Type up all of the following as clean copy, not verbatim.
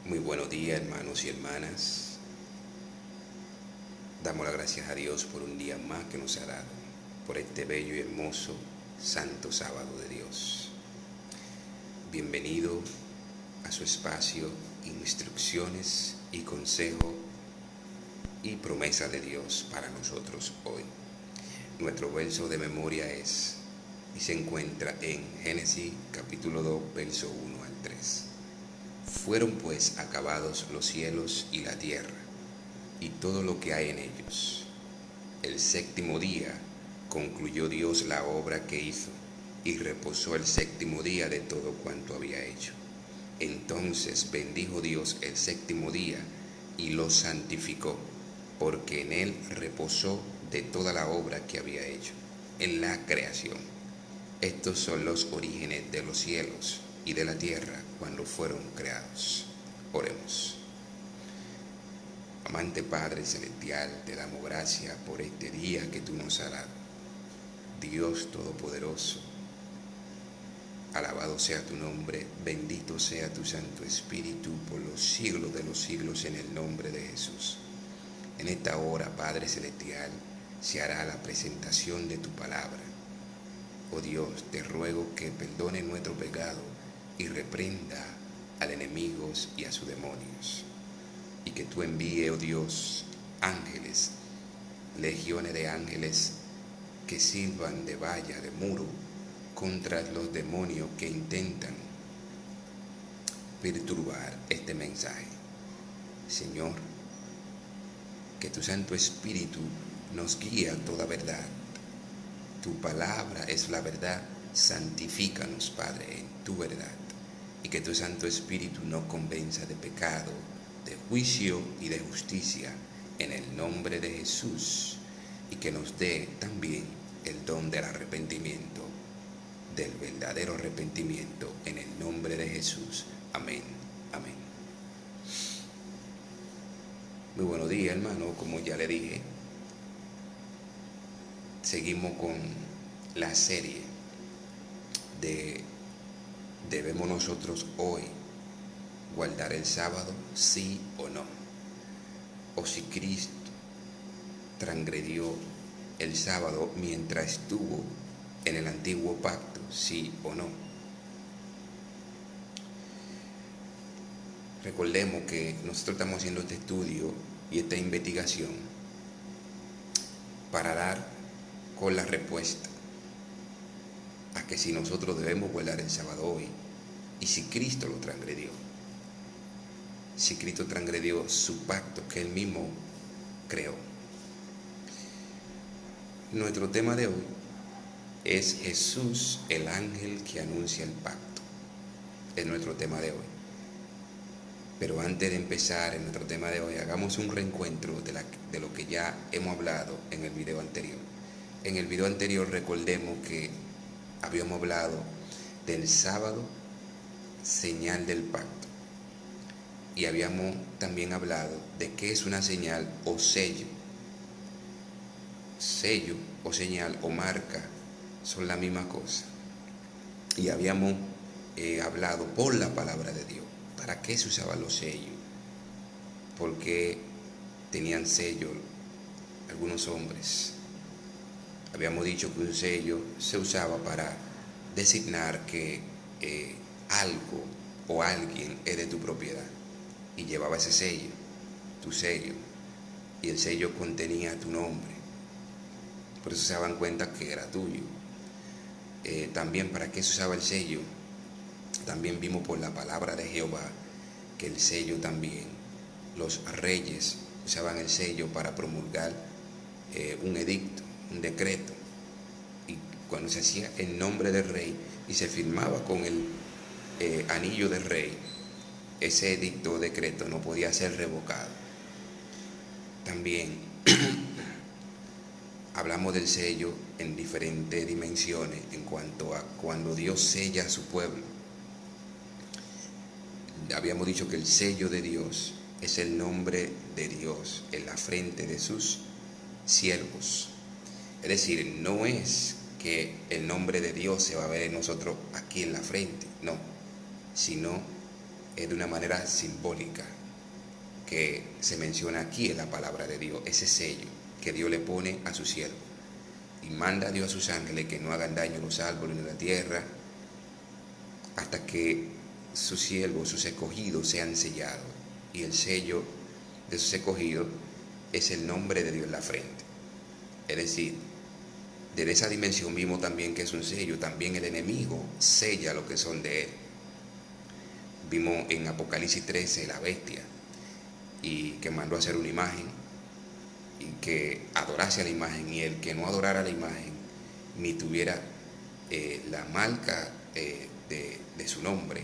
Muy buenos días, hermanos y hermanas. Damos las gracias a Dios por un día más que nos ha dado, por este bello y hermoso santo sábado de Dios. Bienvenido a su espacio, instrucciones y consejo y promesa de Dios para nosotros hoy. Nuestro verso de memoria es y se encuentra en Génesis capítulo 2, verso 1 al 3. Fueron pues acabados los cielos y la tierra, y todo lo que hay en ellos. El séptimo día concluyó Dios la obra que hizo, y reposó el séptimo día de todo cuanto había hecho. Entonces bendijo Dios el séptimo día y lo santificó, porque en él reposó de toda la obra que había hecho en la creación. Estos son los orígenes de los cielos y de la tierra cuando fueron creados. Oremos. Amante Padre Celestial, te damos gracias por este día que tú nos has dado. Dios Todopoderoso, alabado sea tu nombre, bendito sea tu Santo Espíritu por los siglos de los siglos en el nombre de Jesús. En esta hora, Padre Celestial, se hará la presentación de tu palabra. Oh Dios, te ruego que perdone nuestro pecado y reprenda al enemigo y a sus demonios. Y que tú envíes, oh Dios, ángeles, legiones de ángeles que sirvan de valla, de muro, contra los demonios que intentan perturbar este mensaje. Señor, que tu Santo Espíritu nos guíe a toda verdad. Tu palabra es la verdad, santifícanos, Padre, en tu verdad. Y que tu Santo Espíritu nos convenza de pecado, de juicio y de justicia, en el nombre de Jesús. Y que nos dé también el don del arrepentimiento, del verdadero arrepentimiento, en el nombre de Jesús. Amén. Amén. Muy buenos días, hermano. Como ya le dije, seguimos con la serie de ¿debemos nosotros hoy guardar el sábado, sí o no? O si Cristo transgredió el sábado mientras estuvo en el antiguo pacto, sí o no. Recordemos que nosotros estamos haciendo este estudio y esta investigación para dar con la respuesta a que si nosotros debemos guardar el sábado hoy y si Cristo lo transgredió. Si Cristo transgredió su pacto que él mismo creó. Nuestro tema de hoy es Jesús, el ángel que anuncia el pacto. Es nuestro tema de hoy. Pero antes de empezar en nuestro tema de hoy, hagamos un reencuentro de lo que ya hemos hablado en el video anterior. En el video anterior recordemos que habíamos hablado del sábado, señal del pacto. Y habíamos también hablado de qué es una señal o sello. Sello o señal o marca son la misma cosa. Y habíamos hablado por la palabra de Dios. ¿Para qué se usaban los sellos? Porque tenían sello algunos hombres. Habíamos dicho que un sello se usaba para designar que algo o alguien es de tu propiedad. Y llevaba ese sello, tu sello. Y el sello contenía tu nombre. Por eso se daban cuenta que era tuyo. También para qué se usaba el sello. También vimos por la palabra de Jehová que el sello también, los reyes usaban el sello para promulgar un edicto, un decreto. Y cuando se hacía en nombre del rey y se firmaba con el anillo del rey, ese edicto o decreto no podía ser revocado. También hablamos del sello en diferentes dimensiones en cuanto a cuando Dios sella a su pueblo. Habíamos dicho que el sello de Dios es el nombre de Dios en la frente de sus siervos. Es decir, no es que el nombre de Dios se va a ver en nosotros aquí en la frente, no, sino es de una manera simbólica que se menciona aquí en la palabra de Dios, ese sello que Dios le pone a su siervo. Y manda a Dios a sus ángeles que no hagan daño a los árboles ni a la tierra hasta que sus siervos, sus escogidos sean sellados. Y el sello de sus escogidos es el nombre de Dios en la frente. Es decir, desde esa dimensión vimos también que es un sello. También el enemigo sella lo que son de él. Vimos en Apocalipsis 13 la bestia, y que mandó a hacer una imagen y que adorase a la imagen, y el que no adorara la imagen ni tuviera la marca de su nombre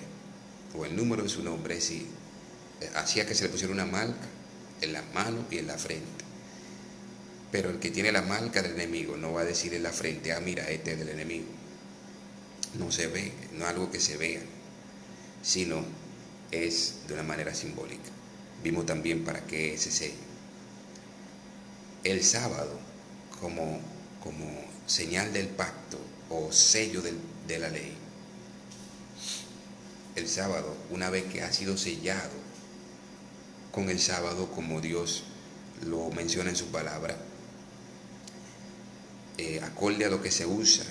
o el número de su nombre, es decir, hacía que se le pusiera una marca en las manos y en la frente. Pero el que tiene la marca del enemigo no va a decir en la frente, ah, mira, este es del enemigo. No se ve, no es algo que se vea, sino es de una manera simbólica. Vimos también para qué ese sello. El sábado, como señal del pacto o sello de la ley. El sábado, una vez que ha sido sellado con el sábado, como Dios lo menciona en su palabra, acorde a lo que se usa,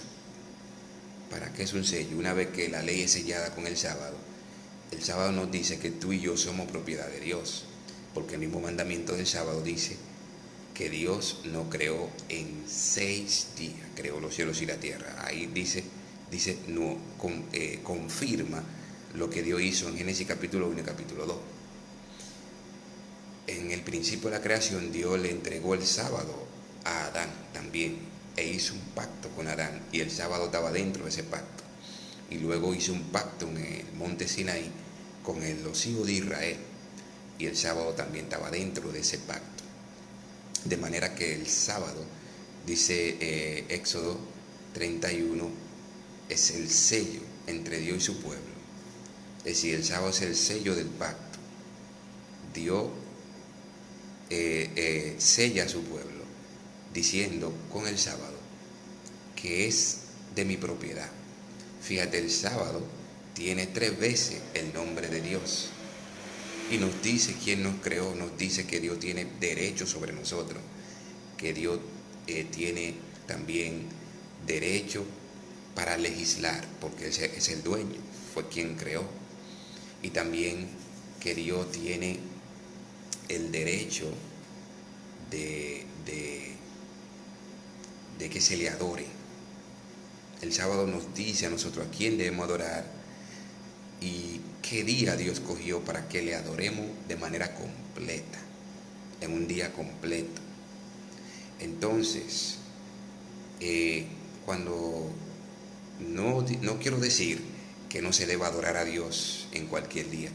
para qué es un sello. Una vez que la ley es sellada con el sábado nos dice que tú y yo somos propiedad de Dios, porque el mismo mandamiento del sábado dice que Dios no creó en 6 días, creó los cielos y la tierra. Ahí dice no, confirma lo que Dios hizo en Génesis capítulo 1 y capítulo 2. En el principio de la creación, Dios le entregó el sábado a Adán también, e hizo un pacto con Adán, y el sábado estaba dentro de ese pacto. Y luego hizo un pacto en el monte Sinaí con los hijos de Israel, y el sábado también estaba dentro de ese pacto. De manera que el sábado, dice Éxodo 31, es el sello entre Dios y su pueblo. Es decir, el sábado es el sello del pacto. Dios sella a su pueblo diciendo con el sábado que es de mi propiedad. Fíjate, el sábado tiene 3 veces el nombre de Dios. Y nos dice quién nos creó, nos dice que Dios tiene derecho sobre nosotros, que Dios tiene también derecho para legislar, porque ese es el dueño, fue quien creó. Y también que Dios tiene el derecho de que se le adore. El sábado nos dice a nosotros a quién debemos adorar y qué día Dios escogió para que le adoremos de manera completa, en un día completo. Entonces, cuando no quiero decir que no se deba adorar a Dios en cualquier día.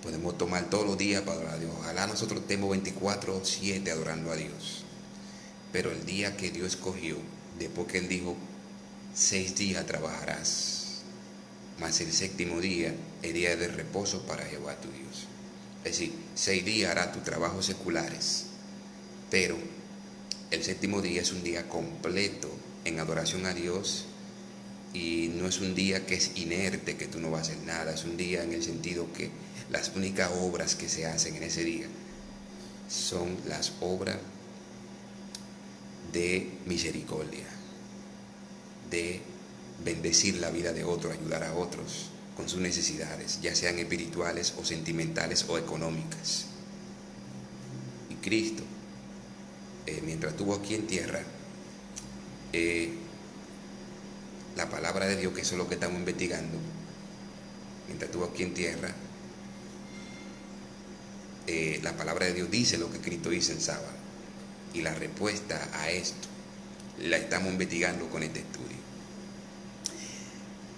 Podemos tomar todos los días para adorar a Dios. Ojalá nosotros estemos 24/7 adorando a Dios. Pero el día que Dios escogió, después que Él dijo, 6 días trabajarás, mas el 7º día es día de reposo para Jehová tu Dios. Es decir, 6 días harás tus trabajos seculares, pero el 7º día es un día completo en adoración a Dios, y no es un día que es inerte, que tú no vas a hacer nada. Es un día en el sentido que las únicas obras que se hacen en ese día son las obras de misericordia, de bendecir la vida de otros, ayudar a otros con sus necesidades, ya sean espirituales o sentimentales o económicas. Y Cristo, mientras estuvo aquí en tierra, la palabra de Dios, que eso es lo que estamos investigando, mientras estuvo aquí en tierra, la palabra de Dios dice lo que Cristo hizo en sábado, y la respuesta a esto la estamos investigando con este estudio.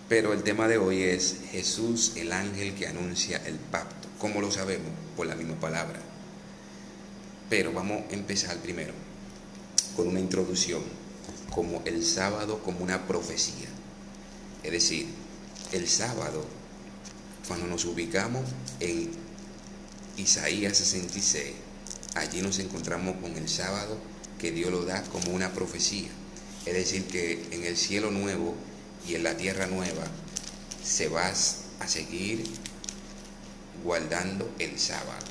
Pero el tema de hoy es Jesús, el ángel que anuncia el pacto. ¿Cómo lo sabemos? Por la misma palabra. Pero vamos a empezar primero con una introducción, como el sábado como una profecía. Es decir, el sábado, cuando nos ubicamos en Isaías 66, allí nos encontramos con el sábado que Dios lo da como una profecía. Es decir, que en el cielo nuevo y en la tierra nueva se va a seguir guardando el sábado.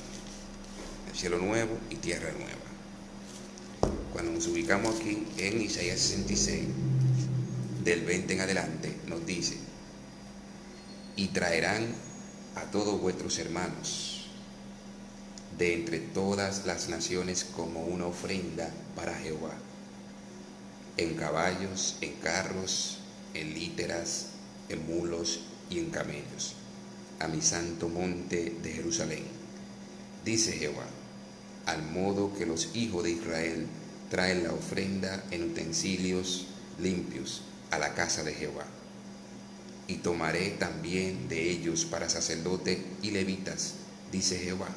El cielo nuevo y tierra nueva. Cuando nos ubicamos aquí en Isaías 66, del 20 en adelante, nos dice: y traerán a todos vuestros hermanos de entre todas las naciones como una ofrenda para Jehová, en caballos, en carros, en líteras, en mulos y en camellos, a mi santo monte de Jerusalén, dice Jehová, al modo que los hijos de Israel traen la ofrenda en utensilios limpios a la casa de Jehová. Y tomaré también de ellos para sacerdotes y levitas, dice Jehová.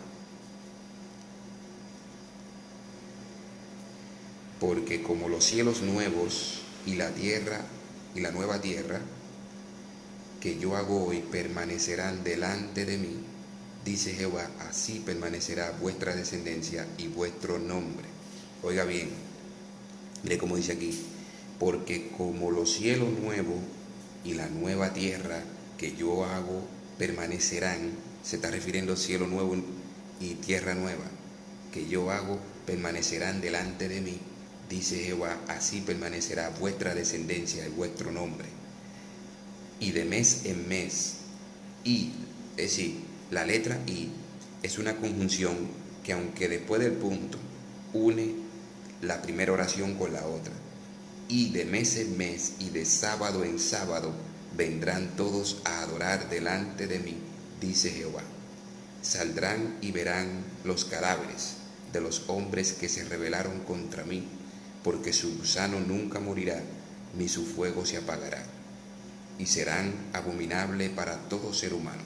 Porque como los cielos nuevos y la tierra y la nueva tierra que yo hago hoy permanecerán delante de mí, dice Jehová, así permanecerá vuestra descendencia y vuestro nombre. Oiga bien, mire cómo dice aquí: porque como los cielos nuevos y la nueva tierra que yo hago permanecerán, se está refiriendo al cielo nuevo y tierra nueva, que yo hago permanecerán delante de mí, dice Jehová, así permanecerá vuestra descendencia y vuestro nombre. Y de mes en mes, y, es decir, la letra I es una conjunción que, aunque después del punto, une la primera oración con la otra. Y de mes en mes y de sábado en sábado vendrán todos a adorar delante de mí, dice Jehová. Saldrán y verán los cadáveres de los hombres que se rebelaron contra mí, porque su gusano nunca morirá, ni su fuego se apagará, y serán abominables para todo ser humano.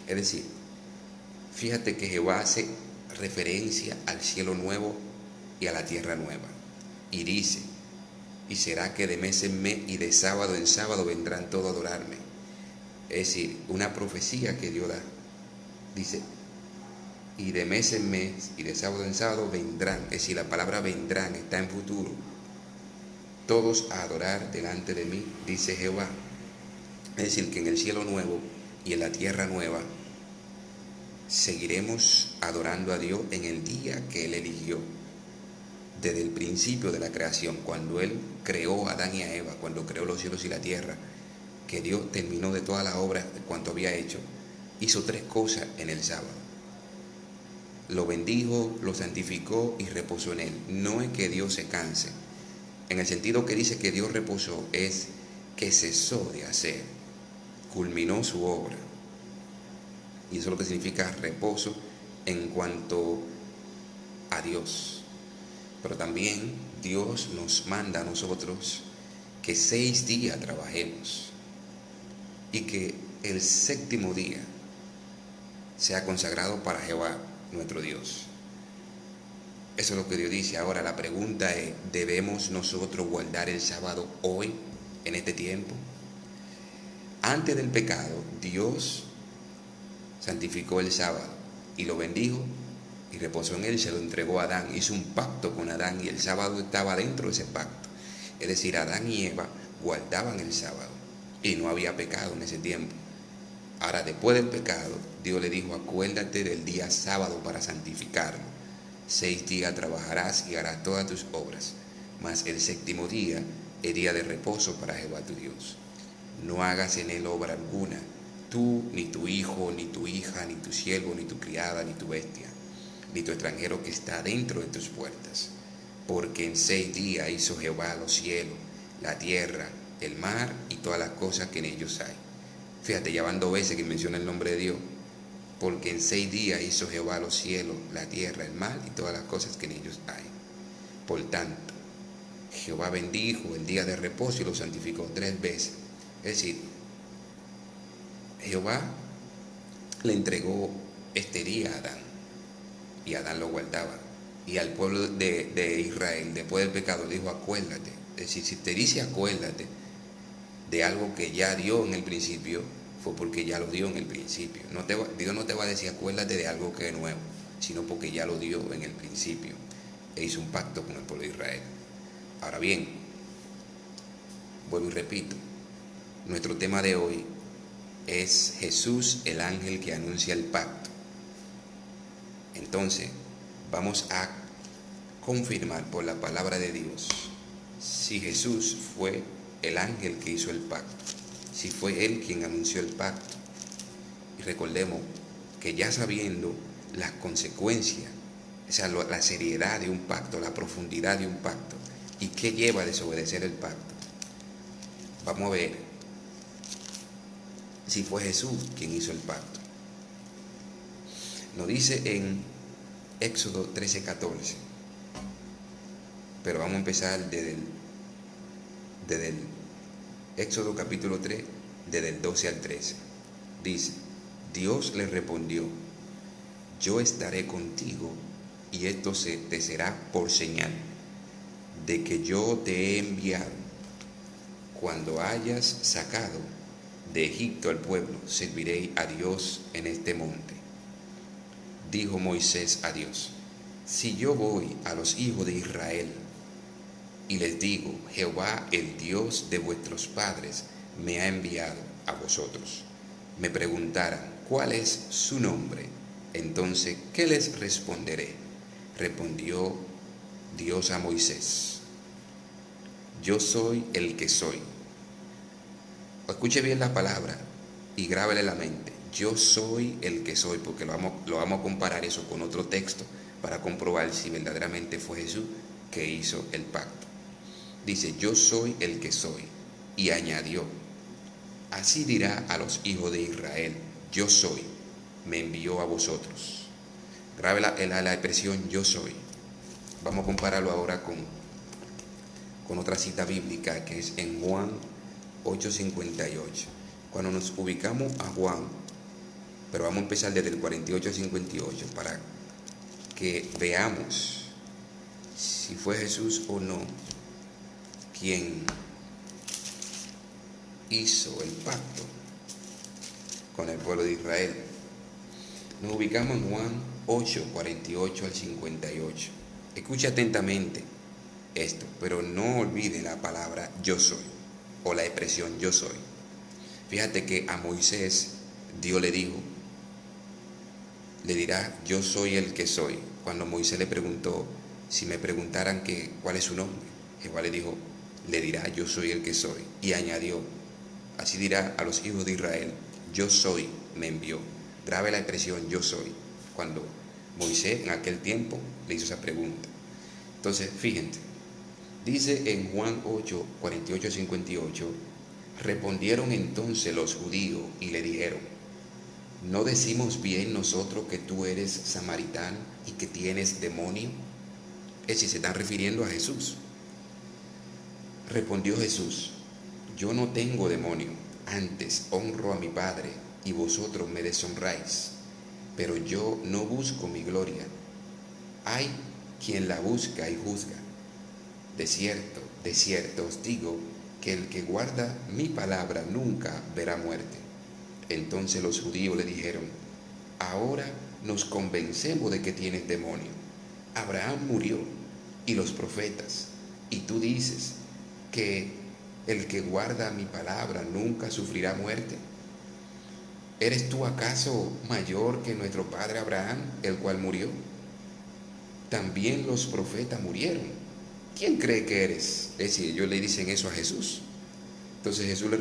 Es decir, fíjate que Jehová hace referencia al cielo nuevo y a la tierra nueva, y dice: y será que de mes en mes y de sábado en sábado vendrán todos a adorarme. Es decir, una profecía que Dios da. Dice: y de mes en mes y de sábado en sábado vendrán. Es decir, la palabra vendrán está en futuro. Todos a adorar delante de mí, dice Jehová. Es decir, que en el cielo nuevo y en la tierra nueva seguiremos adorando a Dios en el día que Él eligió. Desde el principio de la creación, cuando Él creó a Adán y a Eva, cuando creó los cielos y la tierra, que Dios terminó de toda la obra de cuanto había hecho, hizo 3 cosas en el sábado. Lo bendijo, lo santificó y reposó en Él. No es que Dios se canse. En el sentido que dice que Dios reposó, es que cesó de hacer, culminó su obra. Y eso es lo que significa reposo en cuanto a Dios. Pero también Dios nos manda a nosotros que 6 días trabajemos y que el 7º día sea consagrado para Jehová nuestro Dios. Eso es lo que Dios dice. Ahora la pregunta es: ¿debemos nosotros guardar el sábado hoy, en este tiempo? Antes del pecado, Dios santificó el sábado y lo bendijo y reposó en él, se lo entregó a Adán, hizo un pacto con Adán y el sábado estaba dentro de ese pacto. Es decir, Adán y Eva guardaban el sábado y no había pecado en ese tiempo. Ahora, después del pecado, Dios le dijo: acuérdate del día sábado para santificarlo. 6 días trabajarás y harás todas tus obras, mas el 7º día es día de reposo para Jehová tu Dios. No hagas en él obra alguna, tú, ni tu hijo, ni tu hija, ni tu siervo, ni tu criada, ni tu bestia, ni tu extranjero que está dentro de tus puertas. Porque en 6 días hizo Jehová los cielos, la tierra, el mar y todas las cosas que en ellos hay. Fíjate, ya van 2 veces que menciona el nombre de Dios. Porque en 6 días hizo Jehová los cielos, la tierra, el mar y todas las cosas que en ellos hay. Por tanto, Jehová bendijo el día de reposo y lo santificó 3 veces. Es decir, Jehová le entregó este día a Adán, y Adán lo guardaba. Y al pueblo de Israel, después del pecado, le dijo: acuérdate. Es decir, si te dice acuérdate de algo que ya dio en el principio, fue porque ya lo dio en el principio. Dios no te va a decir acuérdate de algo que es nuevo, sino porque ya lo dio en el principio e hizo un pacto con el pueblo de Israel. Ahora bien, vuelvo y repito, nuestro tema de hoy es Jesús, el ángel que anuncia el pacto. Entonces, vamos a confirmar por la palabra de Dios si Jesús fue el ángel que hizo el pacto, si fue él quien anunció el pacto. Y recordemos que ya sabiendo las consecuencias, o sea, la seriedad de un pacto, la profundidad de un pacto y qué lleva a desobedecer el pacto, vamos a ver si fue Jesús quien hizo el pacto. Nos dice en Éxodo 13:14, pero vamos a empezar desde el Éxodo capítulo 3, desde el 12 al 13. Dice: Dios le respondió: yo estaré contigo, y esto te será por señal de que yo te he enviado. Cuando hayas sacado de Egipto al pueblo, serviréis a Dios en este monte. Dijo Moisés a Dios: si yo voy a los hijos de Israel y les digo, Jehová, el Dios de vuestros padres, me ha enviado a vosotros, me preguntaran, ¿cuál es su nombre? Entonces, ¿qué les responderé? Respondió Dios a Moisés: yo soy el que soy. Escuche bien la palabra y grábele en la mente: yo soy el que soy, porque lo vamos a comparar eso con otro texto para comprobar si verdaderamente fue Jesús que hizo el pacto. Dice: yo soy el que soy. Y añadió: así dirá a los hijos de Israel, yo soy, me envió a vosotros. Grabe la expresión yo soy. Vamos a compararlo ahora con otra cita bíblica que es en Juan 8:58. Cuando nos ubicamos a Juan, pero vamos a empezar desde el 48 al 58 para que veamos si fue Jesús o no quien hizo el pacto con el pueblo de Israel. Nos ubicamos en Juan 8:48 al 58. Escucha atentamente esto, pero no olvide la palabra yo soy o la expresión yo soy. Fíjate que a Moisés Dios le dijo, le dirá, yo soy el que soy. Cuando Moisés le preguntó, si me preguntaran cuál es su nombre, Jehová le dijo, le dirá, yo soy el que soy. Y añadió, así dirá a los hijos de Israel, yo soy, me envió. Grabe la expresión yo soy, cuando Moisés en aquel tiempo le hizo esa pregunta. Entonces, fíjense, dice en Juan 8:48 al 58, respondieron entonces los judíos y le dijeron, ¿no decimos bien nosotros que tú eres samaritano y que tienes demonio? Es decir, se están refiriendo a Jesús. Respondió Jesús, yo no tengo demonio, antes honro a mi Padre y vosotros me deshonráis, pero yo no busco mi gloria. Hay quien la busca y juzga. De cierto os digo que el que guarda mi palabra nunca verá muerte. Entonces los judíos le dijeron, ahora nos convencemos de que tienes demonio. Abraham murió y los profetas, y tú dices que el que guarda mi palabra nunca sufrirá muerte. ¿Eres tú acaso mayor que nuestro padre Abraham, el cual murió? También los profetas murieron. ¿Quién cree que eres? Es decir, ellos le dicen eso a Jesús. Entonces Jesús le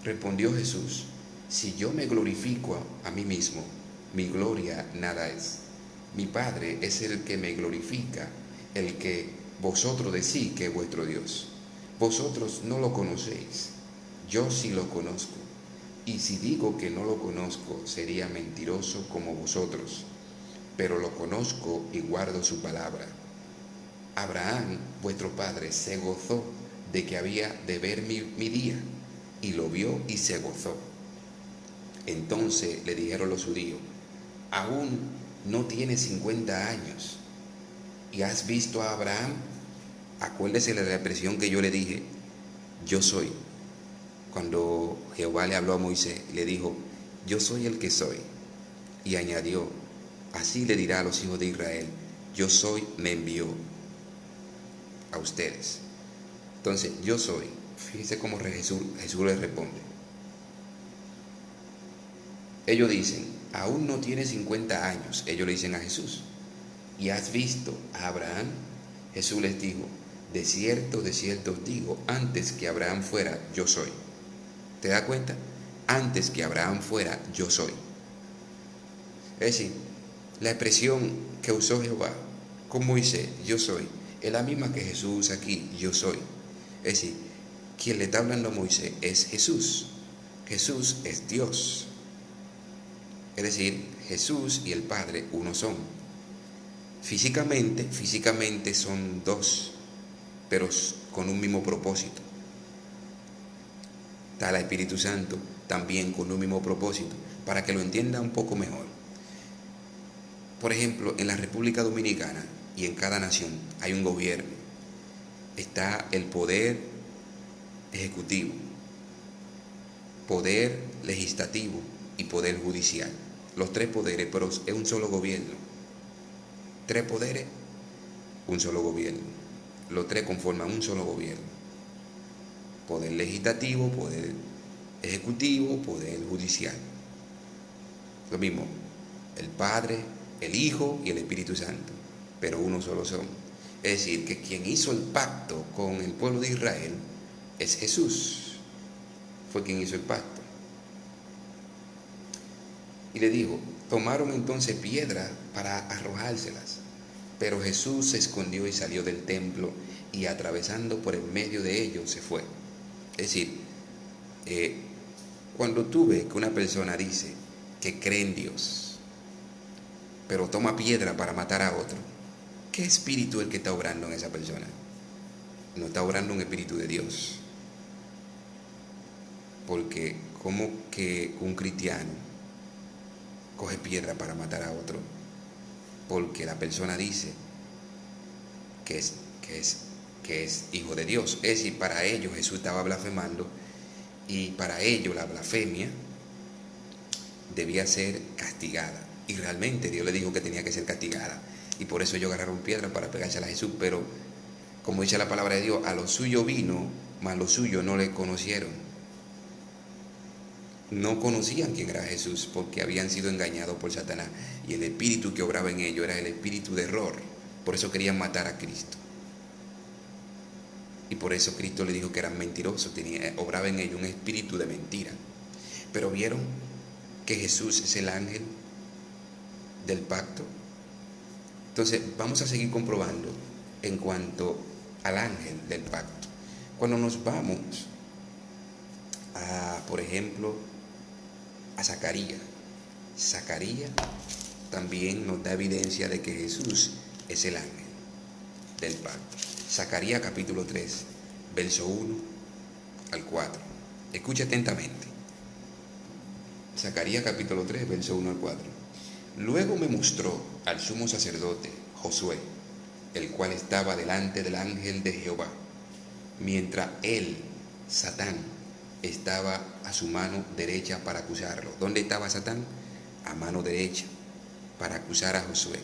respondió Jesús, si yo me glorifico a mí mismo, mi gloria nada es. Mi Padre es el que me glorifica, el que vosotros decís que es vuestro Dios. Vosotros no lo conocéis, yo sí lo conozco. Y si digo que no lo conozco, sería mentiroso como vosotros, pero lo conozco y guardo su palabra. Abraham, vuestro padre, se gozó de que había de ver mi día, y lo vio y se gozó. Entonces le dijeron los judíos, aún no tienes 50 años y has visto a Abraham. Acuérdese de la expresión que yo le dije, yo soy. Cuando Jehová le habló a Moisés, le dijo, yo soy el que soy. Y añadió, así le dirá a los hijos de Israel, yo soy, me envió a ustedes. Entonces, yo soy. Fíjese cómo Jesús le responde. Ellos dicen, aún no tienes 50 años, ellos le dicen a Jesús, y has visto a Abraham. Jesús les dijo, de cierto os digo, antes que Abraham fuera, yo soy. ¿Te das cuenta? Antes que Abraham fuera, yo soy. Es decir, la expresión que usó Jehová con Moisés, yo soy, es la misma que Jesús usa aquí, yo soy. Es decir, quien le está hablando a Moisés es Jesús. Jesús es Dios. Es decir, Jesús y el Padre uno son. Físicamente son dos, pero con un mismo propósito. Está el Espíritu Santo también con un mismo propósito, para que lo entienda un poco mejor. Por ejemplo, en la República Dominicana y en cada nación hay un gobierno. Está el poder ejecutivo, poder legislativo y poder judicial. Los tres poderes, pero es un solo gobierno. Tres poderes, un solo gobierno. Los tres conforman un solo gobierno. Poder legislativo, poder ejecutivo, poder judicial. Lo mismo, el Padre, el Hijo y el Espíritu Santo, pero uno solo son. Es decir, que quien hizo el pacto con el pueblo de Israel es Jesús. Fue quien hizo el pacto. Y le dijo, tomaron entonces piedras para arrojárselas, pero Jesús se escondió y salió del templo y atravesando por el medio de ellos se fue. Es decir, cuando tú ves que una persona dice que cree en Dios, pero toma piedra para matar a otro, ¿qué espíritu es el que está obrando en esa persona? No está obrando un espíritu de Dios. Porque como que un cristiano coge piedra para matar a otro, porque la persona dice que es hijo de Dios. Es decir, para ellos Jesús estaba blasfemando, y para ellos la blasfemia debía ser castigada, y realmente Dios le dijo que tenía que ser castigada, y por eso ellos agarraron piedra para pegársela a Jesús. Pero como dice la palabra de Dios, a lo suyo vino, mas los suyos no le conocieron. No conocían quién era Jesús, porque habían sido engañados por Satanás, y el espíritu que obraba en ellos era el espíritu de error. Por eso querían matar a Cristo, y por eso Cristo le dijo que eran mentirosos, obraba en ellos un espíritu de mentira. Pero vieron que Jesús es el ángel del pacto. Entonces vamos a seguir comprobando en cuanto al ángel del pacto. Cuando nos vamos a, por ejemplo, a Zacarías también nos da evidencia de que Jesús es el ángel del pacto. Zacarías capítulo 3, verso 1 al 4. Escucha atentamente. Zacarías capítulo 3, verso 1 al 4. Luego me mostró al sumo sacerdote Josué, el cual estaba delante del ángel de Jehová, mientras él, Satán, estaba a su mano derecha para acusarlo. ¿Dónde estaba Satán? A mano derecha, para acusar a Josué.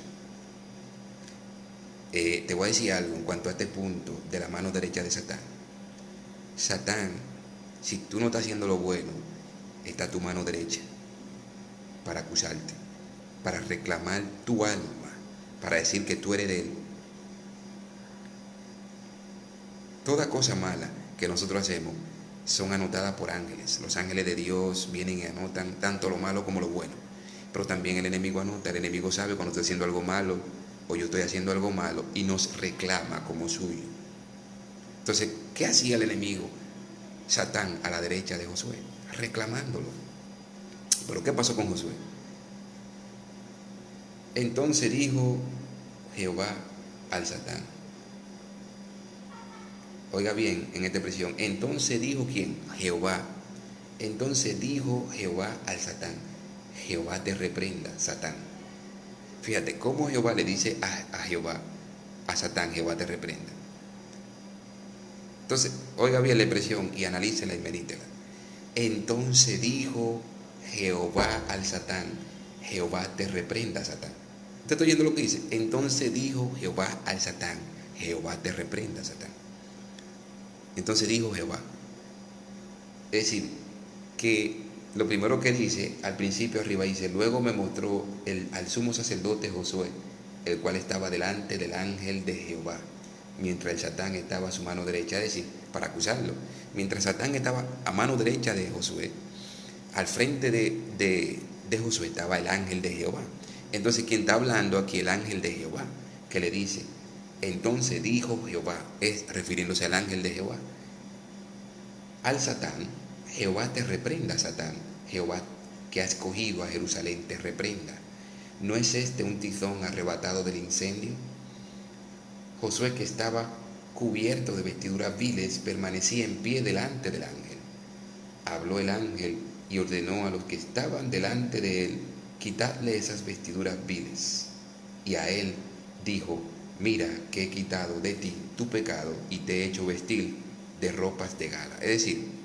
Te voy a decir algo en cuanto a este punto de la mano derecha de Satán. Satán, si tú no estás haciendo lo bueno, está a tu mano derecha para acusarte, para reclamar tu alma, para decir que tú eres de él. Toda cosa mala que nosotros hacemos son anotadas por ángeles. Los ángeles de Dios vienen y anotan tanto lo malo como lo bueno. Pero también el enemigo anota. El enemigo sabe cuando estoy haciendo algo malo o yo estoy haciendo algo malo, y nos reclama como suyo. Entonces, ¿qué hacía el enemigo? Satán a la derecha de Josué, reclamándolo. Pero ¿qué pasó con Josué? Entonces dijo Jehová al Satán. Oiga bien en esta expresión. Entonces dijo ¿quién? Jehová. Entonces dijo Jehová al Satán: Jehová te reprenda, Satán. Fíjate cómo Jehová le dice a Jehová, a Satán: Jehová te reprenda. Entonces, oiga bien la expresión y analícela y medítela. Entonces dijo Jehová al Satán: Jehová te reprenda, Satán. ¿Usted está oyendo lo que dice? Entonces dijo Jehová al Satán: Jehová te reprenda, Satán. Entonces dijo Jehová. Es decir, que lo primero que dice, al principio arriba dice, luego me mostró al sumo sacerdote Josué, el cual estaba delante del ángel de Jehová, mientras el Satán estaba a su mano derecha, es decir, para acusarlo. Mientras Satán estaba a mano derecha de Josué, al frente de Josué estaba el ángel de Jehová. Entonces, ¿quién está hablando aquí? El ángel de Jehová, que le dice, entonces dijo Jehová, es refiriéndose al ángel de Jehová, al Satán, Jehová te reprenda, Satán, Jehová que ha escogido a Jerusalén te reprenda. ¿No es este un tizón arrebatado del incendio? Josué, que estaba cubierto de vestiduras viles, permanecía en pie delante del ángel. Habló el ángel y ordenó a los que estaban delante de él, quitadle esas vestiduras viles. Y a él dijo, mira que he quitado de ti tu pecado y te he hecho vestir de ropas de gala. Es decir,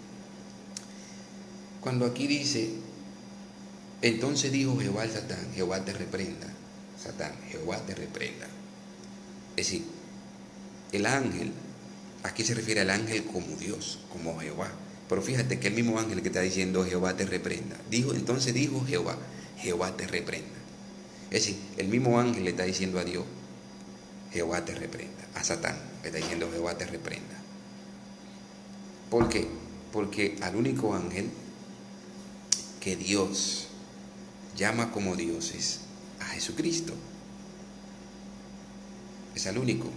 cuando aquí dice, entonces dijo Jehová al Satán, Jehová te reprenda, Satán, Jehová te reprenda. Es decir, el ángel, aquí se refiere al ángel como Dios, como Jehová. Pero fíjate que el mismo ángel que está diciendo Jehová te reprenda, entonces dijo Jehová, Jehová te reprenda. Es decir, el mismo ángel le está diciendo a Dios, Jehová te reprenda. A Satán le está diciendo Jehová te reprenda. ¿Por qué? Porque al único ángel que Dios llama como Dios es a Jesucristo. Es al único.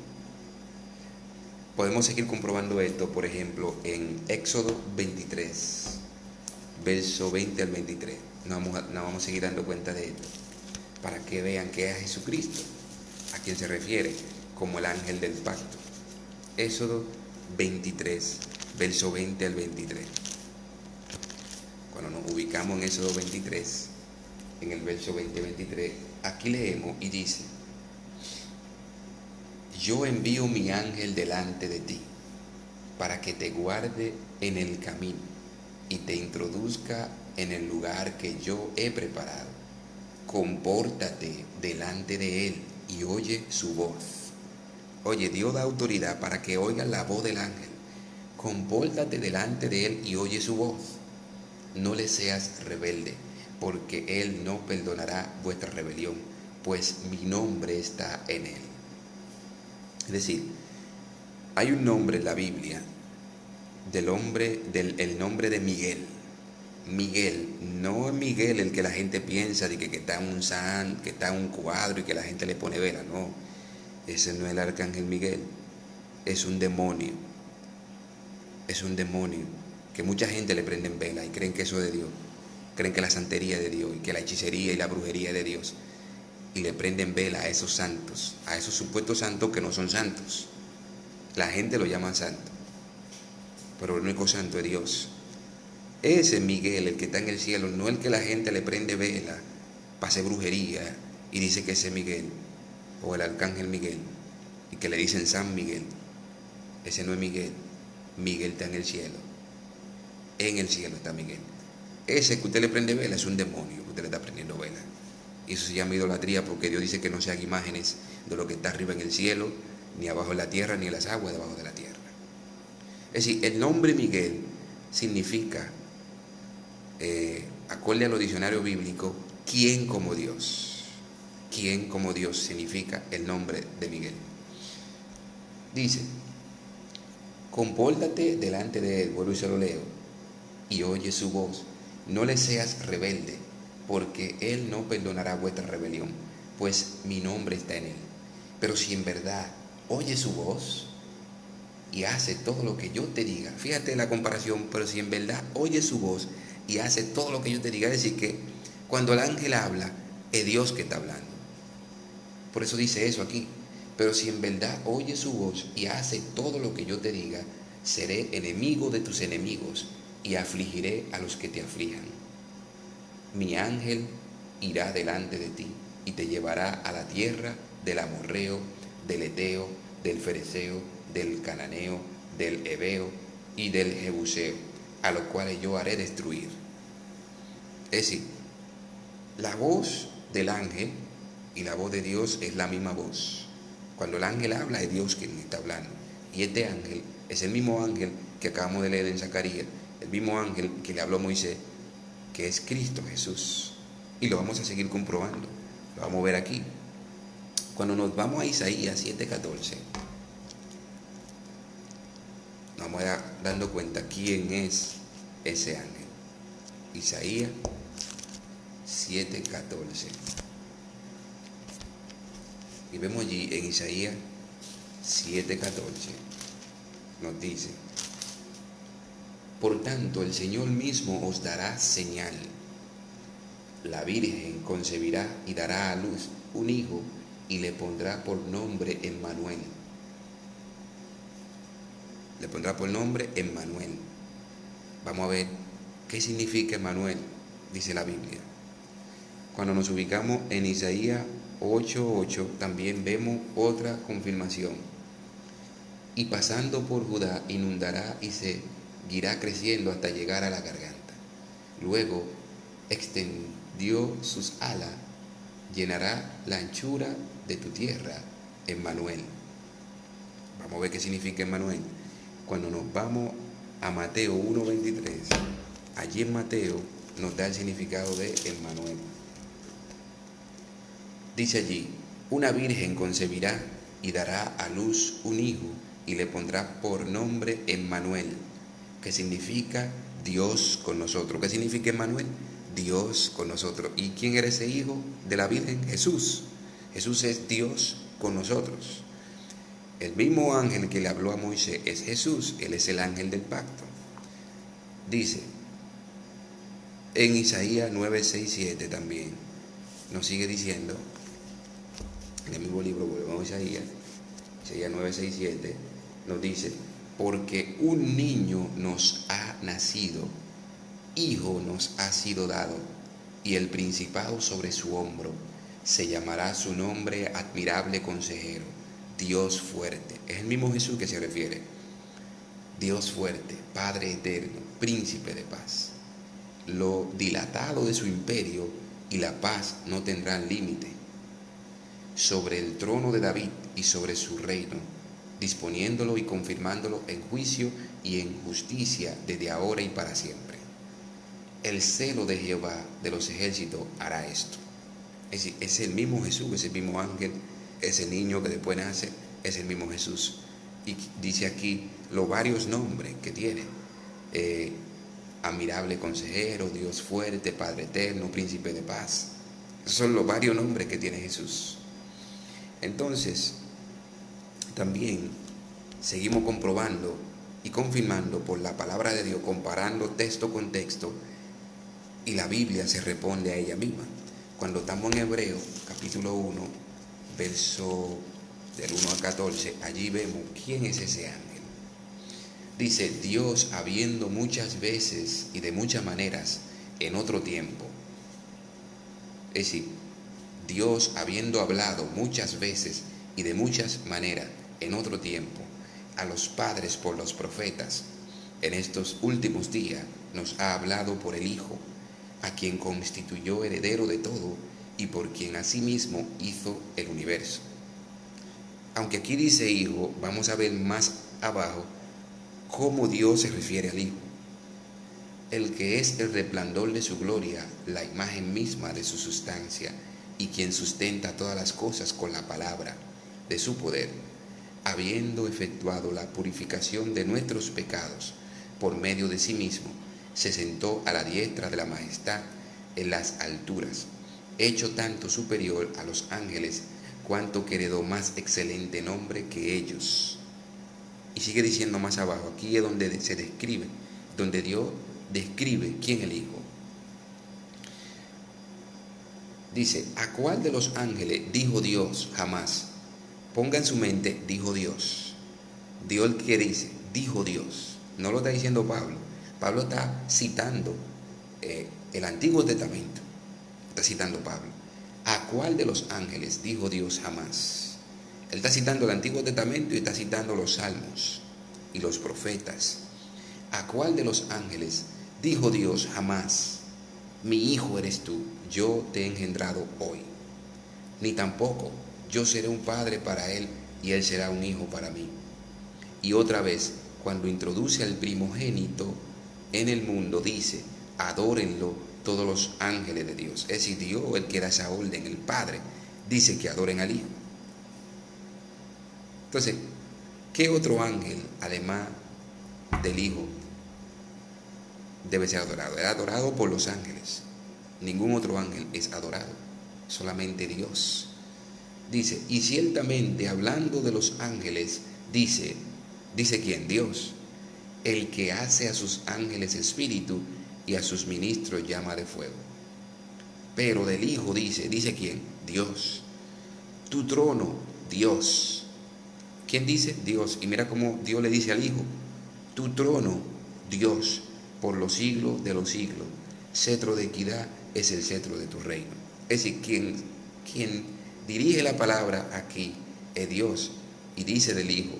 Podemos seguir comprobando esto, por ejemplo, en Éxodo 23, verso 20 al 23. Nos vamos a seguir dando cuenta de esto, para que vean que es a Jesucristo a quien se refiere como el ángel del pacto. Éxodo 23, verso 20 al 23. Cuando nos ubicamos en Éxodo 23, en el verso 20-23, aquí leemos y dice, yo envío mi ángel delante de ti, para que te guarde en el camino y te introduzca en el lugar que yo he preparado. Compórtate delante de él y oye su voz. Oye, Dios da autoridad para que oigan la voz del ángel. Compórtate delante de él y oye su voz. No le seas rebelde, porque él no perdonará vuestra rebelión, pues mi nombre está en él. Es decir, hay un nombre en la Biblia el nombre de Miguel. Miguel, no es Miguel el que la gente piensa de que está en un santo, que está en un cuadro y que la gente le pone vela, no. Ese no es el arcángel Miguel, es un demonio. Es un demonio que mucha gente le prende en vela y creen que eso es de Dios. Creen que la santería es de Dios y que la hechicería y la brujería es de Dios. Y le prenden vela a esos santos, a esos supuestos santos que no son santos. La gente lo llama santo, pero el único santo es Dios. Ese Miguel, el que está en el cielo, no el que la gente le prende vela para hacer brujería y dice que ese es Miguel, o el arcángel Miguel, y que le dicen San Miguel. Ese no es Miguel. Miguel está en el cielo. En el cielo está Miguel. Ese que usted le prende vela es un demonio que usted le está prendiendo vela. Y eso se llama idolatría, porque Dios dice que no se hagan imágenes de lo que está arriba en el cielo, ni abajo en la tierra, ni en las aguas debajo de la tierra. Es decir, el nombre Miguel significa, acorde a los diccionarios bíblicos, ¿quién como Dios? ¿Quién como Dios significa el nombre de Miguel? Dice, compórtate delante de él, vuelvo y se lo leo, y oye su voz. No le seas rebelde, porque él no perdonará vuestra rebelión, pues mi nombre está en él. Pero si en verdad oye su voz y hace todo lo que yo te diga, fíjate la comparación, pero si en verdad oye su voz y hace todo lo que yo te diga, es decir que cuando el ángel habla, es Dios que está hablando. Por eso dice eso aquí. Pero si en verdad oye su voz y hace todo lo que yo te diga, seré enemigo de tus enemigos y afligiré a los que te aflijan. Mi ángel irá delante de ti y te llevará a la tierra del amorreo, del eteo, del fereceo, del cananeo, del heveo y del jebuseo, a los cuales yo haré destruir. Es decir, la voz del ángel y la voz de Dios es la misma voz. Cuando el ángel habla, es Dios quien está hablando. Y este ángel es el mismo ángel que acabamos de leer en Zacarías, el mismo ángel que le habló a Moisés, que es Cristo Jesús. Y lo vamos a seguir comprobando. Lo vamos a ver aquí. Cuando nos vamos a Isaías 7:14, nos vamos dando cuenta quién es ese ángel. Isaías 7:14. Y vemos allí en Isaías 7:14, nos dice: por tanto, el Señor mismo os dará señal. La Virgen concebirá y dará a luz un hijo y le pondrá por nombre Emmanuel. Le pondrá por nombre Emmanuel. Vamos a ver qué significa Emmanuel, dice la Biblia. Cuando nos ubicamos en Isaías 8:8, también vemos otra confirmación. Y pasando por Judá inundará y seguirá creciendo hasta llegar a la garganta. Luego extendió sus alas, llenará la anchura de tu tierra, Emmanuel. Vamos a ver qué significa Emmanuel. Cuando nos vamos a Mateo 1:23, allí en Mateo nos da el significado de Emmanuel. Dice allí: una virgen concebirá y dará a luz un hijo y le pondrá por nombre Emmanuel, que significa Dios con nosotros. ¿Qué significa Emmanuel? Dios con nosotros. ¿Y quién era ese hijo de la Virgen? Jesús. Jesús es Dios con nosotros. El mismo ángel que le habló a Moisés es Jesús. Él es el ángel del pacto. Dice en Isaías 9:6-7 también, nos sigue diciendo, en el mismo libro, volvemos a Isaías 9:6-7, nos dice: porque un niño nos ha nacido, hijo nos ha sido dado, y el principado sobre su hombro. Se llamará su nombre Admirable Consejero, Dios Fuerte. Es el mismo Jesús que se refiere. Dios Fuerte, Padre Eterno, Príncipe de Paz. Lo dilatado de su imperio y la paz no tendrán límite. Sobre el trono de David y sobre su reino, disponiéndolo y confirmándolo en juicio y en justicia desde ahora y para siempre. El celo de Jehová de los ejércitos hará esto. Es decir, es el mismo Jesús, es el mismo ángel, ese niño que después nace, es el mismo Jesús. Y dice aquí los varios nombres que tiene: Admirable Consejero, Dios Fuerte, Padre Eterno, Príncipe de Paz. Esos son los varios nombres que tiene Jesús. Entonces, también seguimos comprobando y confirmando por la palabra de Dios, comparando texto con texto, y la Biblia se responde a ella misma. Cuando estamos en Hebreos, capítulo 1, verso del 1-14, allí vemos quién es ese ángel. Dice: Dios, habiendo muchas veces y de muchas maneras en otro tiempo. Es decir, Dios habiendo hablado muchas veces y de muchas maneras en otro tiempo a los padres por los profetas, en estos últimos días nos ha hablado por el Hijo, a quien constituyó heredero de todo y por quien asimismo hizo el universo. Aunque aquí dice Hijo, vamos a ver más abajo cómo Dios se refiere al Hijo: el que es el resplandor de su gloria, la imagen misma de su sustancia, y quien sustenta todas las cosas con la palabra de su poder, habiendo efectuado la purificación de nuestros pecados por medio de sí mismo, se sentó a la diestra de la majestad en las alturas, hecho tanto superior a los ángeles, cuanto que heredó más excelente nombre que ellos. Y sigue diciendo más abajo, aquí es donde se describe, donde Dios describe quién es el Hijo. Dice: ¿a cuál de los ángeles dijo Dios jamás? Ponga en su mente, dijo Dios. Dios el que dice, dijo Dios. No lo está diciendo Pablo. Pablo está citando el Antiguo Testamento. Está citando Pablo. ¿A cuál de los ángeles dijo Dios jamás? Él está citando el Antiguo Testamento y está citando los Salmos y los profetas. ¿A cuál de los ángeles dijo Dios jamás: mi hijo eres tú, yo te he engendrado hoy? Ni tampoco: yo seré un padre para él y él será un hijo para mí. Y otra vez, cuando introduce al primogénito en el mundo, dice: adórenlo todos los ángeles de Dios. Es decir, Dios, el que da esa orden, el Padre, dice que adoren al Hijo. Entonces, ¿qué otro ángel, además del Hijo, debe ser adorado? Es adorado por los ángeles. Ningún otro ángel es adorado, solamente Dios. Dice, y ciertamente hablando de los ángeles, dice ¿quién? Dios, el que hace a sus ángeles espíritu y a sus ministros llama de fuego. Pero del Hijo dice ¿quién? Dios. Tu trono, Dios. ¿Quién dice? Dios. Y mira cómo Dios le dice al Hijo, tu trono, Dios, por los siglos de los siglos. Cetro de equidad es el cetro de tu reino. Es decir, quien dirige la palabra aquí es Dios. Y dice del Hijo,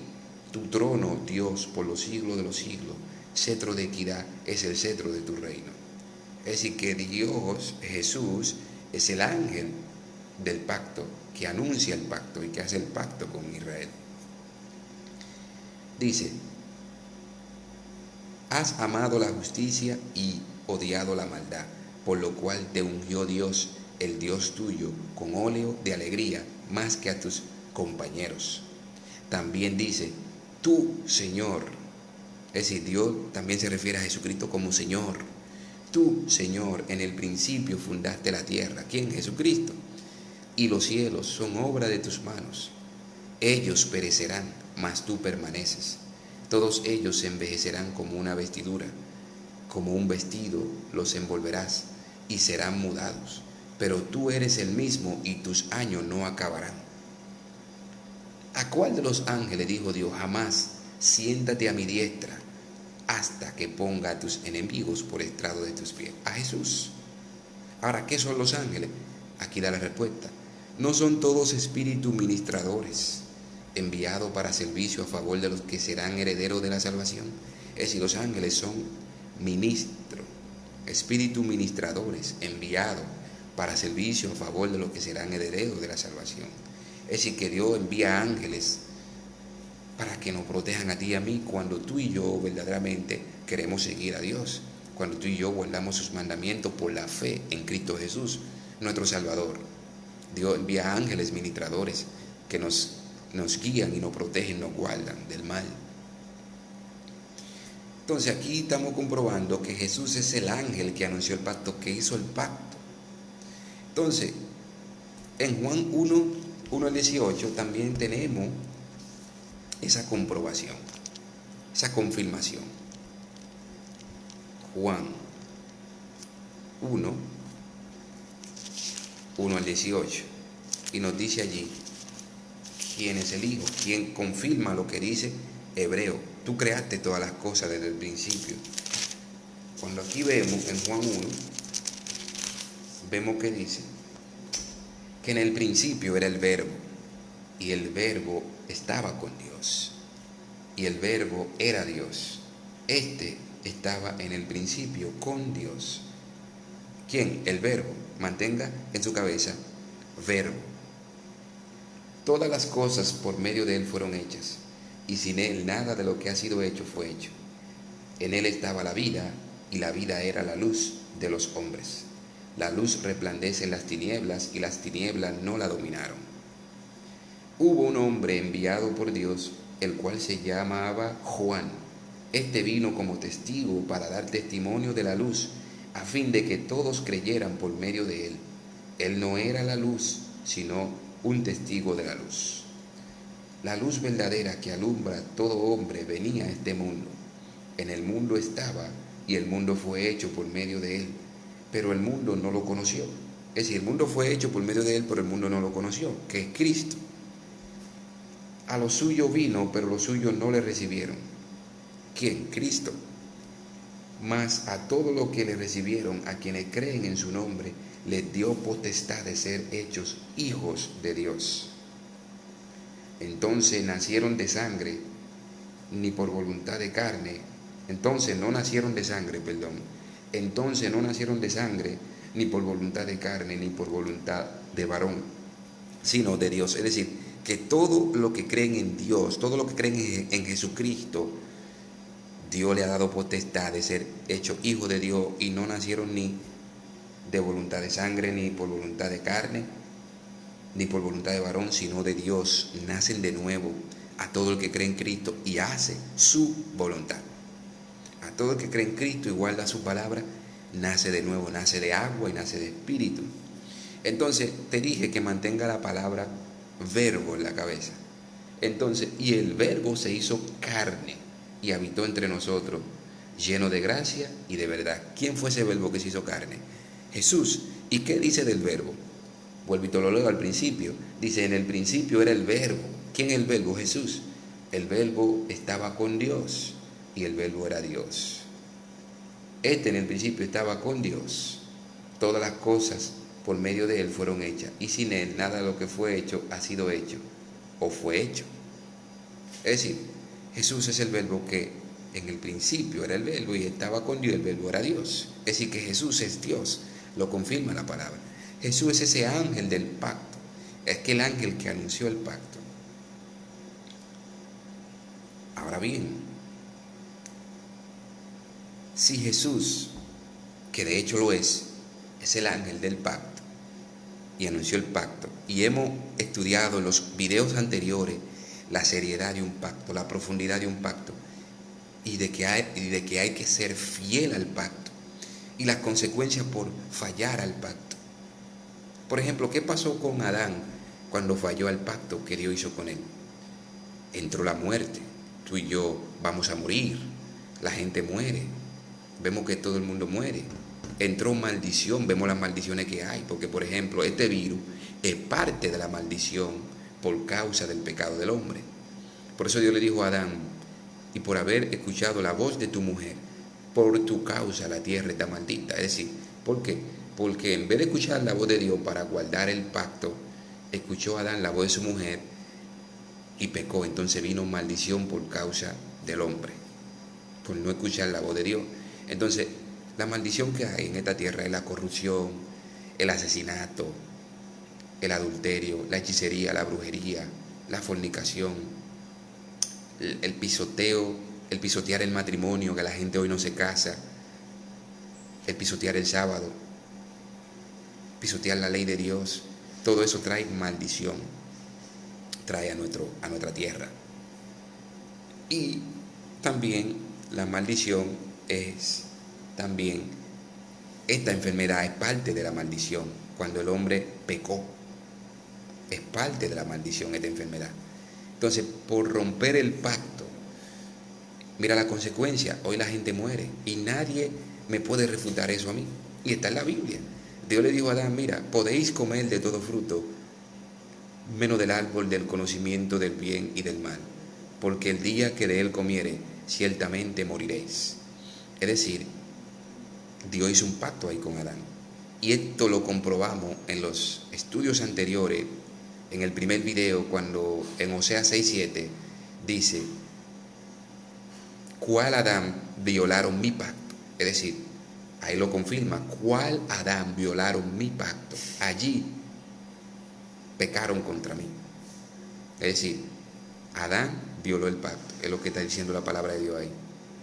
tu trono, Dios, por los siglos de los siglos. Cetro de equidad es el cetro de tu reino. Es decir, que Dios, Jesús, es el ángel del pacto, que anuncia el pacto y que hace el pacto con Israel. Dice, has amado la justicia y odiado la maldad, por lo cual te ungió Dios, el Dios tuyo, con óleo de alegría, más que a tus compañeros. También dice, tú, Señor. Es decir, Dios también se refiere a Jesucristo como Señor. Tú, Señor, en el principio fundaste la tierra. ¿Quién? Jesucristo. Y los cielos son obra de tus manos. Ellos perecerán, mas tú permaneces. Todos ellos se envejecerán como una vestidura. Como un vestido los envolverás y serán mudados. Pero tú eres el mismo y tus años no acabarán. ¿A cuál de los ángeles dijo Dios? Jamás, siéntate a mi diestra hasta que ponga a tus enemigos por estrado de tus pies. A Jesús. Ahora, ¿qué son los ángeles? Aquí da la respuesta. No son todos espíritus ministradores, enviados para servicio a favor de los que serán herederos de la salvación. Es decir, los ángeles son ministros, espíritus ministradores, enviados para servicio a favor de los que serán herederos de la salvación. Es decir, que Dios envía ángeles para que nos protejan a ti y a mí cuando tú y yo verdaderamente queremos seguir a Dios, cuando tú y yo guardamos sus mandamientos por la fe en Cristo Jesús, nuestro Salvador. Dios envía ángeles ministradores que nos guían y nos protegen, nos guardan del mal. Entonces aquí estamos comprobando que Jesús es el ángel que anunció el pacto, que hizo el pacto. Entonces, en Juan 1 al 18 también tenemos esa comprobación, esa confirmación. Juan 1 al 18. Y nos dice allí quién es el Hijo, quién confirma lo que dice Hebreo. Tú creaste todas las cosas desde el principio. Cuando aquí vemos en Juan 1, vemos que dice que en el principio era el Verbo, y el Verbo estaba con Dios, y el Verbo era Dios. Este estaba en el principio con Dios. ¿Quién? El Verbo. Mantenga en su cabeza, Verbo. Todas las cosas por medio de Él fueron hechas, y sin Él nada de lo que ha sido hecho fue hecho. En Él estaba la vida, y la vida era la luz de los hombres. La luz resplandece en las tinieblas, y las tinieblas no la dominaron. Hubo un hombre enviado por Dios, el cual se llamaba Juan. Este vino como testigo para dar testimonio de la luz, a fin de que todos creyeran por medio de él. Él no era la luz, sino un testigo de la luz. La luz verdadera que alumbra a todo hombre venía a este mundo. En el mundo estaba, y el mundo fue hecho por medio de él, pero el mundo no lo conoció. Es decir, el mundo fue hecho por medio de él, pero el mundo no lo conoció, que es Cristo. A lo suyo vino, pero los suyos no le recibieron. ¿Quién? Cristo. Mas a todos los que le recibieron, a quienes creen en su nombre, les dio potestad de ser hechos hijos de Dios. Entonces nacieron de sangre, ni por voluntad de carne. Entonces no nacieron de sangre, ni por voluntad de carne, ni por voluntad de varón, sino de Dios. Es decir, que todo lo que creen en Dios, todo lo que creen en Jesucristo, Dios le ha dado potestad de ser hecho hijo de Dios, y no nacieron ni de voluntad de sangre, ni por voluntad de carne, ni por voluntad de varón, sino de Dios. Nacen de nuevo a todo el que cree en Cristo y hace su voluntad. A todo el que cree en Cristo y guarda su palabra, nace de nuevo, nace de agua y nace de espíritu. Entonces, te dije que mantenga la palabra verbo en la cabeza. Entonces, y el verbo se hizo carne y habitó entre nosotros, lleno de gracia y de verdad. ¿Quién fue ese verbo que se hizo carne? Jesús. ¿Y qué dice del verbo? Vuelvo y te lo leo al principio. Dice, en el principio era el verbo. ¿Quién es el verbo? Jesús. El verbo estaba con Dios y el verbo era Dios. En el principio estaba con Dios. Todas las cosas por medio de Él fueron hechas, y sin Él nada de lo que fue hecho ha sido hecho o fue hecho. Es decir, Jesús es el verbo que en el principio era el verbo y estaba con Dios, el verbo era Dios. Es decir, que Jesús es Dios, lo confirma la palabra. Jesús es ese ángel del pacto, es que el ángel que anunció el pacto. Ahora bien, si Jesús, que de hecho lo es el ángel del pacto y anunció el pacto, y hemos estudiado en los videos anteriores la seriedad de un pacto, la profundidad de un pacto, y de que hay que ser fiel al pacto y las consecuencias por fallar al pacto. Por ejemplo, ¿qué pasó con Adán cuando falló al pacto que Dios hizo con él? Entró la muerte. Tú y yo vamos a morir. La gente muere. Vemos que todo el mundo muere. Entró maldición. Vemos las maldiciones que hay. Porque, por ejemplo, este virus es parte de la maldición por causa del pecado del hombre. Por eso Dios le dijo a Adán, y por haber escuchado la voz de tu mujer, por tu causa la tierra está maldita. Es decir, ¿por qué? Porque en vez de escuchar la voz de Dios para guardar el pacto, escuchó Adán la voz de su mujer y pecó. Entonces vino maldición por causa del hombre, por no escuchar la voz de Dios. Entonces, la maldición que hay en esta tierra es la corrupción, el asesinato, el adulterio, la hechicería, la brujería, la fornicación, el pisoteo, el pisotear el matrimonio, que la gente hoy no se casa, el pisotear el sábado, pisotear la ley de Dios. Todo eso trae maldición, trae a nuestra tierra. Y también la maldición es también, esta enfermedad es parte de la maldición. Cuando el hombre pecó, es parte de la maldición esta enfermedad. Entonces, por romper el pacto, mira la consecuencia. Hoy la gente muere y nadie me puede refutar eso a mí. Y está en la Biblia. Dios le dijo a Adán, mira, podéis comer de todo fruto, menos del árbol del conocimiento del bien y del mal, porque el día que de él comiere, ciertamente moriréis. Es decir, Dios hizo un pacto ahí con Adán. Y esto lo comprobamos en los estudios anteriores, en el primer video, cuando en Oseas 6:7 dice, ¿cuál Adán violaron mi pacto? Es decir, ahí lo confirma, ¿cuál Adán violaron mi pacto? Allí pecaron contra mí. Es decir, Adán violó el pacto, es lo que está diciendo la palabra de Dios ahí.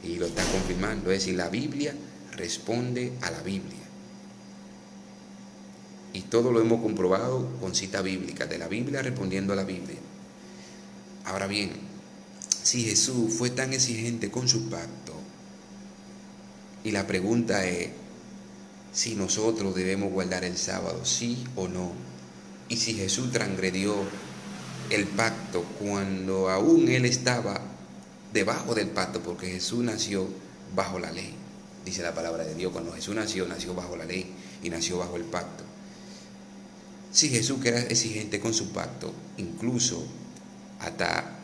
Y lo está confirmando, es decir, la Biblia responde a la Biblia. Y todo lo hemos comprobado con cita bíblica, de la Biblia respondiendo a la Biblia. Ahora bien, si Jesús fue tan exigente con su pacto, y la pregunta es si nosotros debemos guardar el sábado, sí o no, y si Jesús transgredió el pacto cuando aún él estaba debajo del pacto, porque Jesús nació bajo la ley, dice la palabra de Dios. Cuando Jesús nació bajo la ley y nació bajo el pacto. Si Jesús, que era exigente con su pacto, incluso hasta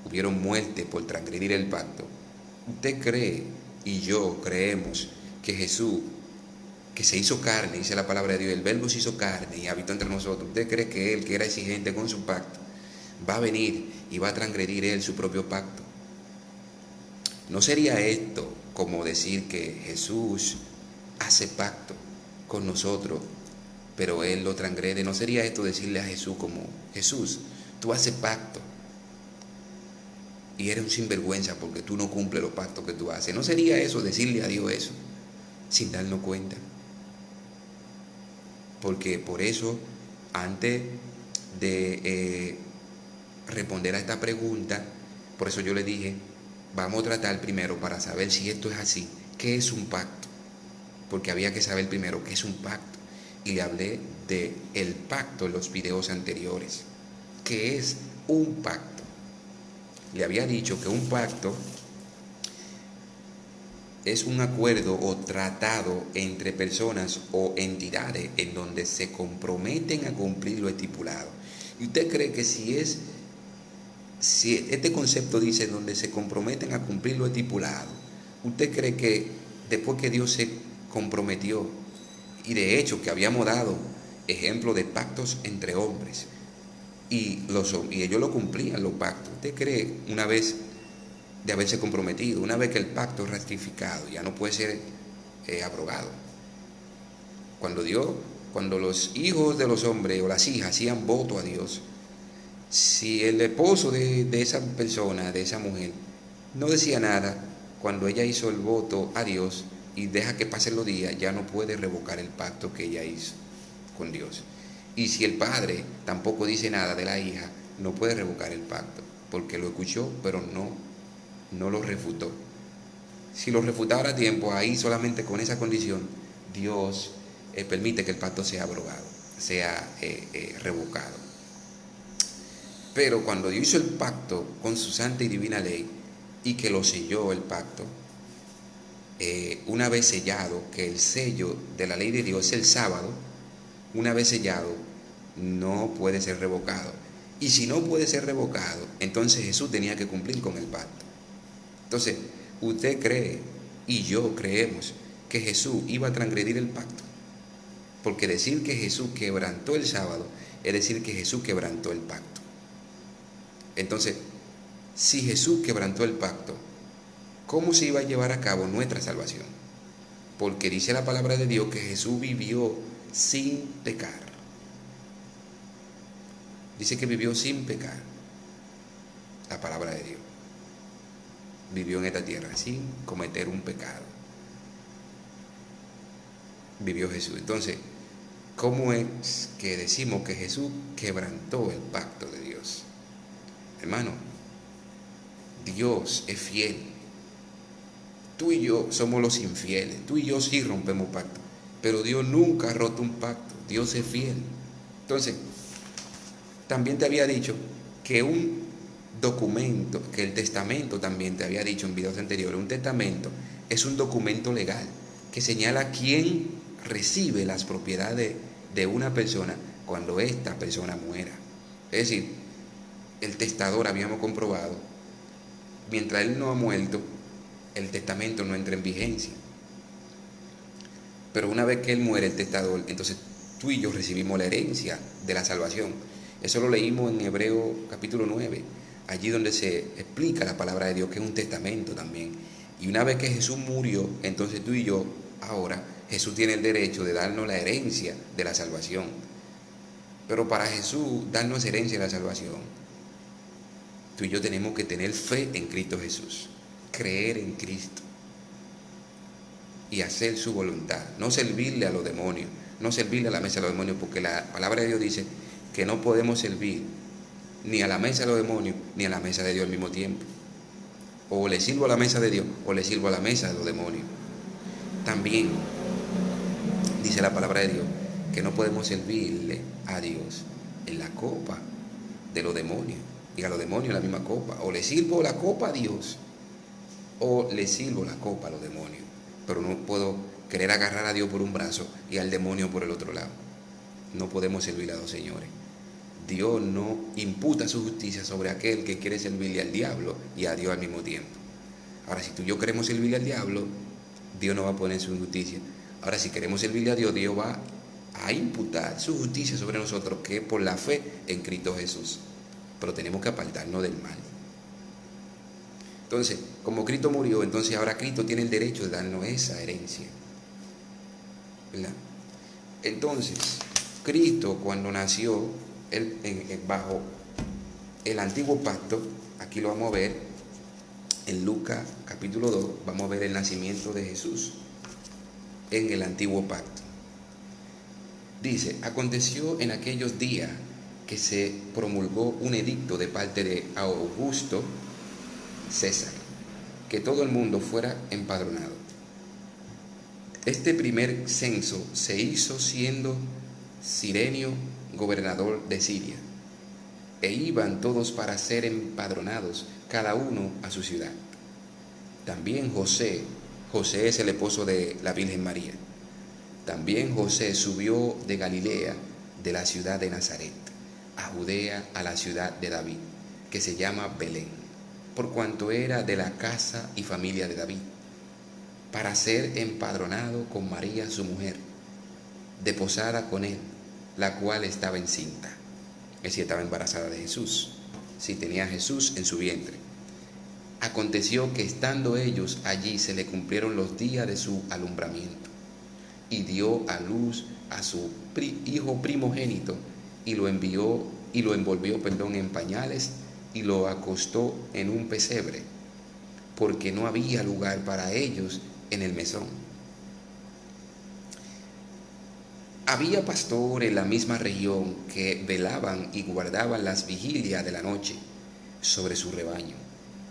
hubieron muerte por transgredir el pacto, ¿usted cree y yo creemos que Jesús, que se hizo carne, dice la palabra de Dios, el verbo se hizo carne y habitó entre nosotros, usted cree que él, que era exigente con su pacto, va a venir y va a transgredir él su propio pacto? ¿No sería esto como decir que Jesús hace pacto con nosotros, pero él lo transgrede? ¿No sería esto decirle a Jesús como, Jesús, tú haces pacto y eres un sinvergüenza porque tú no cumples los pactos que tú haces? ¿No sería eso decirle a Dios eso sin darnos cuenta? Porque por eso, antes de responder a esta pregunta, por eso yo le dije, vamos a tratar primero para saber si esto es así, ¿qué es un pacto? Porque había que saber primero qué es un pacto. Y le hablé de el pacto en los videos anteriores. ¿Qué es un pacto? Le había dicho que un pacto es un acuerdo o tratado entre personas o entidades en donde se comprometen a cumplir lo estipulado. ¿Y usted cree que si este concepto dice donde se comprometen a cumplir lo estipulado, usted cree que después que Dios se comprometió, y de hecho que habíamos dado ejemplo de pactos entre hombres, y ellos lo cumplían los pactos, usted cree una vez de haberse comprometido, una vez que el pacto es ratificado, ya no puede ser abrogado? Cuando los hijos de los hombres o las hijas hacían voto a Dios, si el esposo de esa persona, de esa mujer, no decía nada, cuando ella hizo el voto a Dios y deja que pasen los días, ya no puede revocar el pacto que ella hizo con Dios. Y si el padre tampoco dice nada de la hija, no puede revocar el pacto, porque lo escuchó, pero no lo refutó. Si lo refutara a tiempo, ahí solamente con esa condición, Dios permite que el pacto sea abrogado, sea revocado. Pero cuando Dios hizo el pacto con su santa y divina ley y que lo selló el pacto, una vez sellado, que el sello de la ley de Dios es el sábado, una vez sellado, no puede ser revocado. Y si no puede ser revocado, entonces Jesús tenía que cumplir con el pacto. Entonces, usted cree y yo creemos que Jesús iba a transgredir el pacto. Porque decir que Jesús quebrantó el sábado es decir que Jesús quebrantó el pacto. Entonces, si Jesús quebrantó el pacto, ¿cómo se iba a llevar a cabo nuestra salvación? Porque dice la palabra de Dios que Jesús vivió sin pecar. Dice que vivió sin pecar. La palabra de Dios. Vivió en esta tierra sin cometer un pecado. Vivió Jesús. Entonces, ¿cómo es que decimos que Jesús quebrantó el pacto de Dios? Hermano, Dios es fiel. Tú y yo somos los infieles. Tú y yo sí rompemos pacto. Pero Dios nunca ha roto un pacto. Dios es fiel. Entonces, también te había dicho que un documento, que el testamento también te había dicho en videos anteriores, un testamento es un documento legal que señala quién recibe las propiedades de una persona cuando esta persona muera. Es decir, el testador, habíamos comprobado, mientras él no ha muerto, el testamento no entra en vigencia. Pero una vez que él muere, el testador, entonces tú y yo recibimos la herencia de la salvación. Eso lo leímos en Hebreos capítulo 9, allí donde se explica la palabra de Dios, que es un testamento también. Y una vez que Jesús murió, entonces tú y yo, ahora, Jesús tiene el derecho de darnos la herencia de la salvación. Pero para Jesús darnos herencia de la salvación, tú y yo tenemos que tener fe en Cristo Jesús, creer en Cristo y hacer su voluntad, no servirle a los demonios, no servirle a la mesa de los demonios, porque la palabra de Dios dice que no podemos servir ni a la mesa de los demonios ni a la mesa de Dios al mismo tiempo. O le sirvo a la mesa de Dios o le sirvo a la mesa de los demonios. También dice la palabra de Dios que no podemos servirle a Dios en la copa de los demonios y a los demonios en la misma copa. O le sirvo la copa a Dios o le sirvo la copa a los demonios. Pero no puedo querer agarrar a Dios por un brazo y al demonio por el otro lado. No podemos servir a dos señores. Dios no imputa su justicia sobre aquel que quiere servirle al diablo y a Dios al mismo tiempo. Ahora, si tú y yo queremos servirle al diablo, Dios no va a poner su justicia. Ahora, si queremos servirle a Dios, Dios va a imputar su justicia sobre nosotros, que es por la fe en Cristo Jesús. Pero tenemos que apartarnos del mal. Entonces, como Cristo murió, entonces ahora Cristo tiene el derecho de darnos esa herencia, ¿verdad? Entonces, Cristo cuando nació bajo el antiguo pacto, aquí lo vamos a ver en Lucas capítulo 2, vamos a ver el nacimiento de Jesús en el antiguo pacto. Dice, aconteció en aquellos días que se promulgó un edicto de parte de Augusto César, que todo el mundo fuera empadronado. Este primer censo se hizo siendo Cirenio gobernador de Siria, e iban todos para ser empadronados, cada uno a su ciudad. También José es el esposo de la Virgen María. También José subió de Galilea, de la ciudad de Nazaret, a Judea, a la ciudad de David, que se llama Belén, por cuanto era de la casa y familia de David, para ser empadronado con María su mujer, desposada con él, la cual estaba encinta. Es decir, estaba embarazada de Jesús. Sí, tenía a Jesús en su vientre. Aconteció que estando ellos allí se le cumplieron los días de su alumbramiento, y dio a luz a su hijo primogénito, y lo envolvió, en pañales, y lo acostó en un pesebre, porque no había lugar para ellos en el mesón. Había pastores en la misma región que velaban y guardaban las vigilias de la noche sobre su rebaño,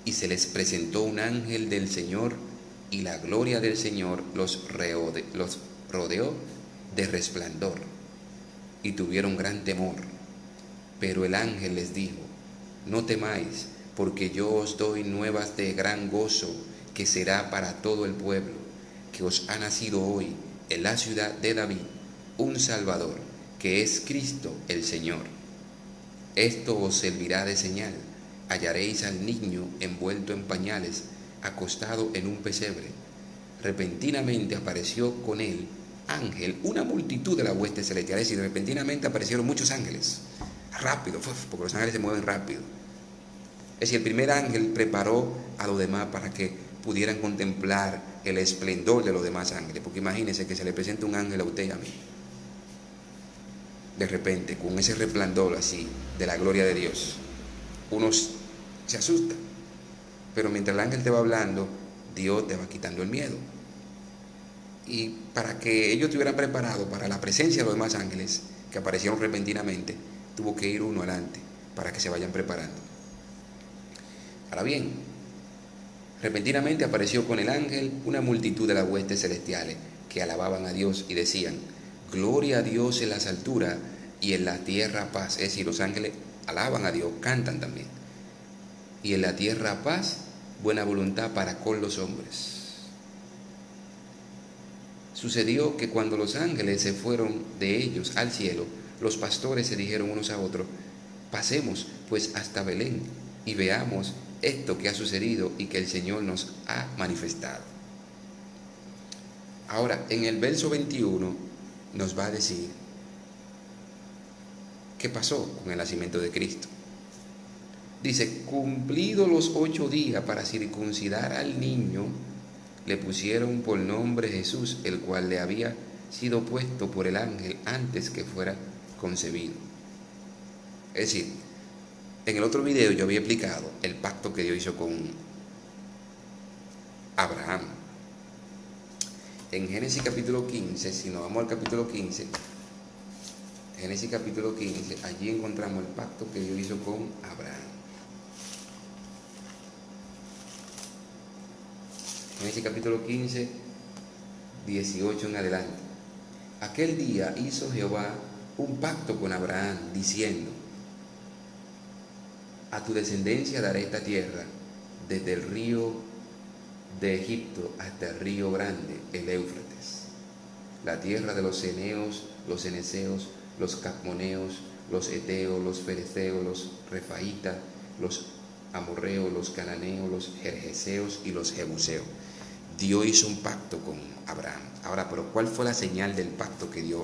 y se les presentó un ángel del Señor, y la gloria del Señor los rodeó de resplandor, y tuvieron gran temor. Pero el ángel les dijo, no temáis, porque yo os doy nuevas de gran gozo, que será para todo el pueblo, que os ha nacido hoy en la ciudad de David un Salvador, que es Cristo el Señor. Esto os servirá de señal: hallaréis al niño envuelto en pañales, acostado en un pesebre. Repentinamente apareció con él ángel, una multitud de la hueste celestial. Es decir, repentinamente aparecieron muchos ángeles, rápido, porque los ángeles se mueven rápido. Es decir, el primer ángel preparó a los demás para que pudieran contemplar el esplendor de los demás ángeles, porque imagínense que se le presenta un ángel a usted y a mí, de repente, con ese resplandor así, de la gloria de Dios. Uno se asusta, pero mientras el ángel te va hablando, Dios te va quitando el miedo. Y para que ellos estuvieran preparados para la presencia de los demás ángeles que aparecieron repentinamente, tuvo que ir uno adelante para que se vayan preparando. Ahora bien, repentinamente apareció con el ángel una multitud de las huestes celestiales que alababan a Dios y decían, gloria a Dios en las alturas y en la tierra paz. Es decir, los ángeles alaban a Dios, cantan también. Y en la tierra paz, buena voluntad para con los hombres. Sucedió que cuando los ángeles se fueron de ellos al cielo, los pastores se dijeron unos a otros, pasemos pues hasta Belén y veamos esto que ha sucedido y que el Señor nos ha manifestado. Ahora, en el verso 21 nos va a decir qué pasó con el nacimiento de Cristo. Dice, cumplidos los 8 días para circuncidar al niño, le pusieron por nombre Jesús, el cual le había sido puesto por el ángel antes que fuera concebido. Es decir, en el otro video yo había explicado el pacto que Dios hizo con Abraham. En Génesis capítulo 15, si nos vamos al capítulo 15, Génesis capítulo 15, allí encontramos el pacto que Dios hizo con Abraham. Génesis capítulo 15, 18 en adelante. Aquel día hizo Jehová un pacto con Abraham, diciendo, a tu descendencia daré esta tierra, desde el río de Egipto hasta el río grande, el Éufrates, la tierra de los ceneos, los ceneseos, los cadmoneos, los eteos, los fereceos, los refaitas, los amorreos, los cananeos, los gergeseos y los jebuseos. Dios hizo un pacto con Abraham. Ahora, pero ¿cuál fue la señal del pacto que Dios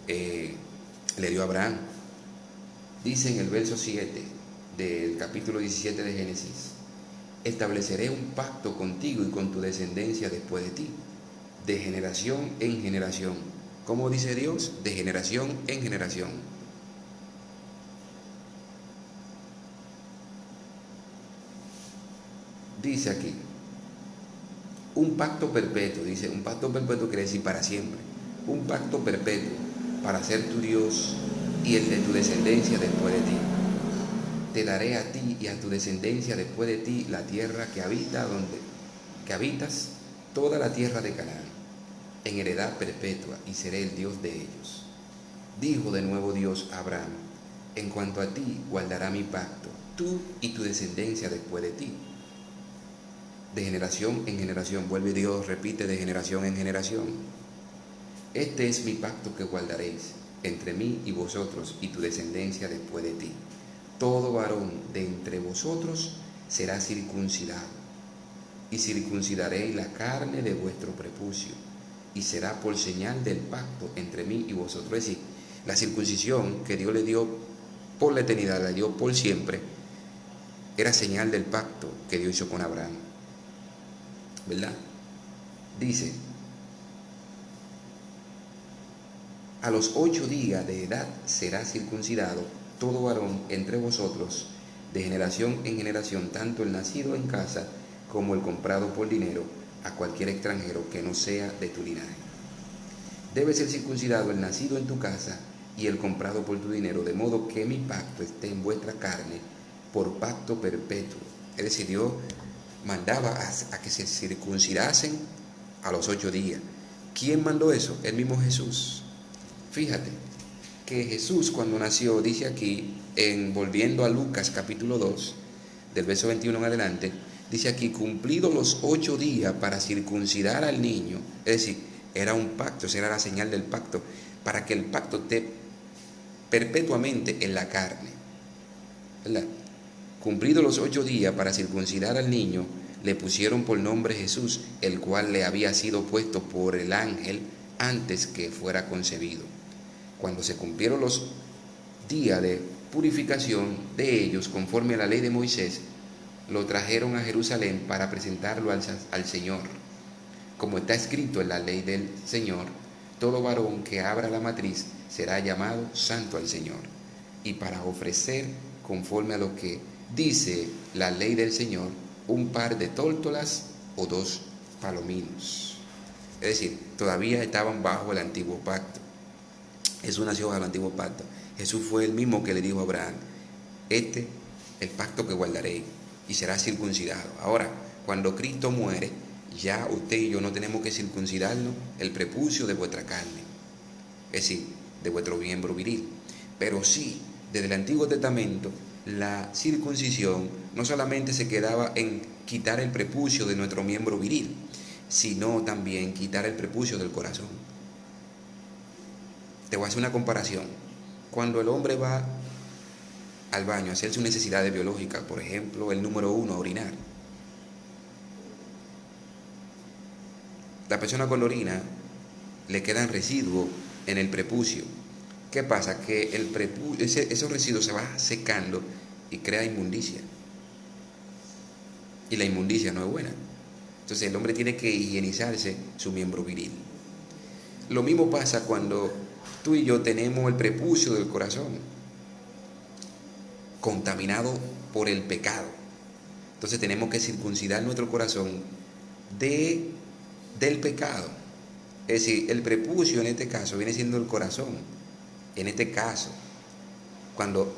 le dio a Abraham? Dice en el verso 7 del capítulo 17 de Génesis, estableceré un pacto contigo y con tu descendencia después de ti, de generación en generación. ¿Cómo dice Dios? De generación en generación. Dice aquí, un pacto perpetuo, dice, un pacto perpetuo quiere decir para siempre. un pacto perpetuo para ser tu Dios y el de tu descendencia después de ti. Te daré a ti y a tu descendencia después de ti la tierra que habitas, toda la tierra de Canaán, en heredad perpetua, y seré el Dios de ellos. Dijo de nuevo Dios a Abraham: en cuanto a ti, guardará mi pacto, tú y tu descendencia después de ti. De generación en generación, vuelve Dios, repite, de generación en generación. Este es mi pacto que guardaréis entre mí y vosotros y tu descendencia después de ti. Todo varón de entre vosotros será circuncidado, y circuncidaréis la carne de vuestro prepucio, y será por señal del pacto entre mí y vosotros. Es decir, la circuncisión que Dios le dio por la eternidad, la dio por siempre, era señal del pacto que Dios hizo con Abraham, ¿verdad? Dice: a los 8 días de edad será circuncidado todo varón entre vosotros, de generación en generación, tanto el nacido en casa como el comprado por dinero, a cualquier extranjero que no sea de tu linaje. Debe ser circuncidado el nacido en tu casa y el comprado por tu dinero, de modo que mi pacto esté en vuestra carne por pacto perpetuo. Es decir, Dios mandaba a que se circuncidasen a los 8 días. ¿Quién mandó eso? El mismo Jesús. Fíjate que Jesús, cuando nació, dice aquí, volviendo a Lucas capítulo 2, del verso 21 en adelante, dice aquí: cumplidos los 8 días para circuncidar al niño. Es decir, era un pacto, esa era la señal del pacto, para que el pacto esté perpetuamente en la carne, ¿verdad? Cumplidos los 8 días para circuncidar al niño, le pusieron por nombre Jesús, el cual le había sido puesto por el ángel antes que fuera concebido. Cuando se cumplieron los días de purificación de ellos, conforme a la ley de Moisés, lo trajeron a Jerusalén para presentarlo al Señor. Como está escrito en la ley del Señor, todo varón que abra la matriz será llamado santo al Señor. Y para ofrecer, conforme a lo que dice la ley del Señor, un par de tórtolas o 2 palominos. Es decir, todavía estaban bajo el antiguo pacto. Jesús nació bajo el antiguo pacto. Jesús fue el mismo que le dijo a Abraham: este, el pacto que guardaré, y será circuncidado. Ahora, cuando Cristo muere, ya usted y yo no tenemos que circuncidarnos el prepucio de vuestra carne, es decir, de vuestro miembro viril. Pero sí, desde el Antiguo Testamento, la circuncisión no solamente se quedaba en quitar el prepucio de nuestro miembro viril, sino también quitar el prepucio del corazón. Te voy a hacer una comparación. Cuando el hombre va al baño a hacer sus necesidades biológicas, por ejemplo, el número 1, a orinar, la persona cuando orina le quedan residuos en el prepucio. ¿Qué pasa? Que esos residuos se van secando y crea inmundicia. Y la inmundicia no es buena. Entonces el hombre tiene que higienizarse su miembro viril. Lo mismo pasa cuando tú y yo tenemos el prepucio del corazón contaminado por el pecado. Entonces tenemos que circuncidar nuestro corazón del pecado. Es decir, el prepucio en este caso viene siendo el corazón. En este caso, cuando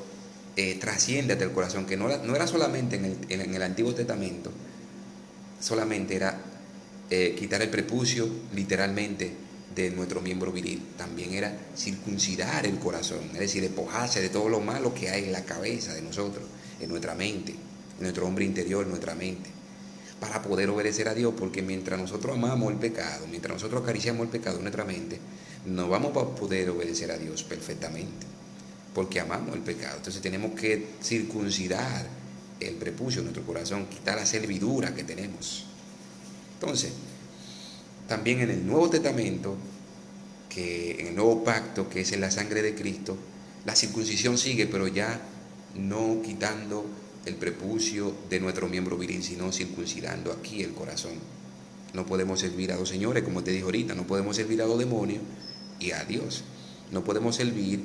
trasciende hasta el corazón, que no era solamente en el Antiguo Testamento, solamente era quitar el prepucio literalmente de nuestro miembro viril. También era circuncidar el corazón, es decir, despojarse de todo lo malo que hay en la cabeza de nosotros, en nuestra mente, en nuestro hombre interior, en nuestra mente, para poder obedecer a Dios. Porque mientras nosotros amamos el pecado, mientras nosotros acariciamos el pecado en nuestra mente, no vamos a poder obedecer a Dios perfectamente, porque amamos el pecado. Entonces tenemos que circuncidar el prepucio de nuestro corazón, quitar la servidura que tenemos. Entonces, también en el Nuevo Testamento, en el Nuevo Pacto, que es en la sangre de Cristo, la circuncisión sigue, pero ya no quitando el prepucio de nuestro miembro viril, sino circuncidando aquí el corazón. No podemos servir a dos señores, como te dije ahorita. No podemos servir a dos demonios y a Dios. No podemos servir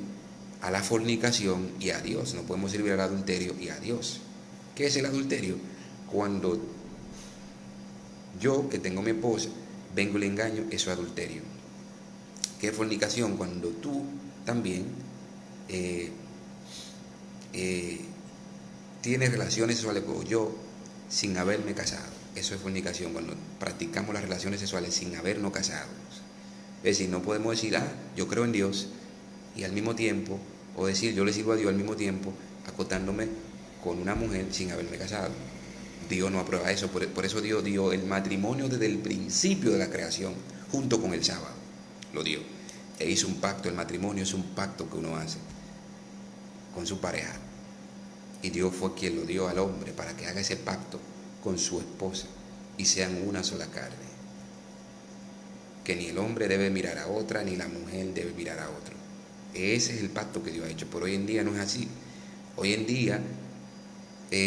a la fornicación y a Dios. No podemos servir al adulterio y a Dios. ¿Qué es el adulterio? Cuando yo, que tengo mi esposa, vengo y le engaño, eso es adulterio. ¿Qué es fornicación? Cuando tú también eh, eh, tienes relaciones sexuales como yo sin haberme casado. Eso es fornicación, cuando practicamos las relaciones sexuales sin habernos casado. Es decir, no podemos decir, yo creo en Dios y al mismo tiempo, o decir, yo le sirvo a Dios al mismo tiempo, acostándome con una mujer sin haberme casado. Dios no aprueba eso, por eso Dios dio el matrimonio desde el principio de la creación, junto con el sábado. Lo dio. E hizo un pacto, el matrimonio es un pacto que uno hace con su pareja. Y Dios fue quien lo dio al hombre para que haga ese pacto con su esposa y sean una sola carne. Que ni el hombre debe mirar a otra, ni la mujer debe mirar a otro. Ese es el pacto que Dios ha hecho, pero hoy en día no es así. Hoy en día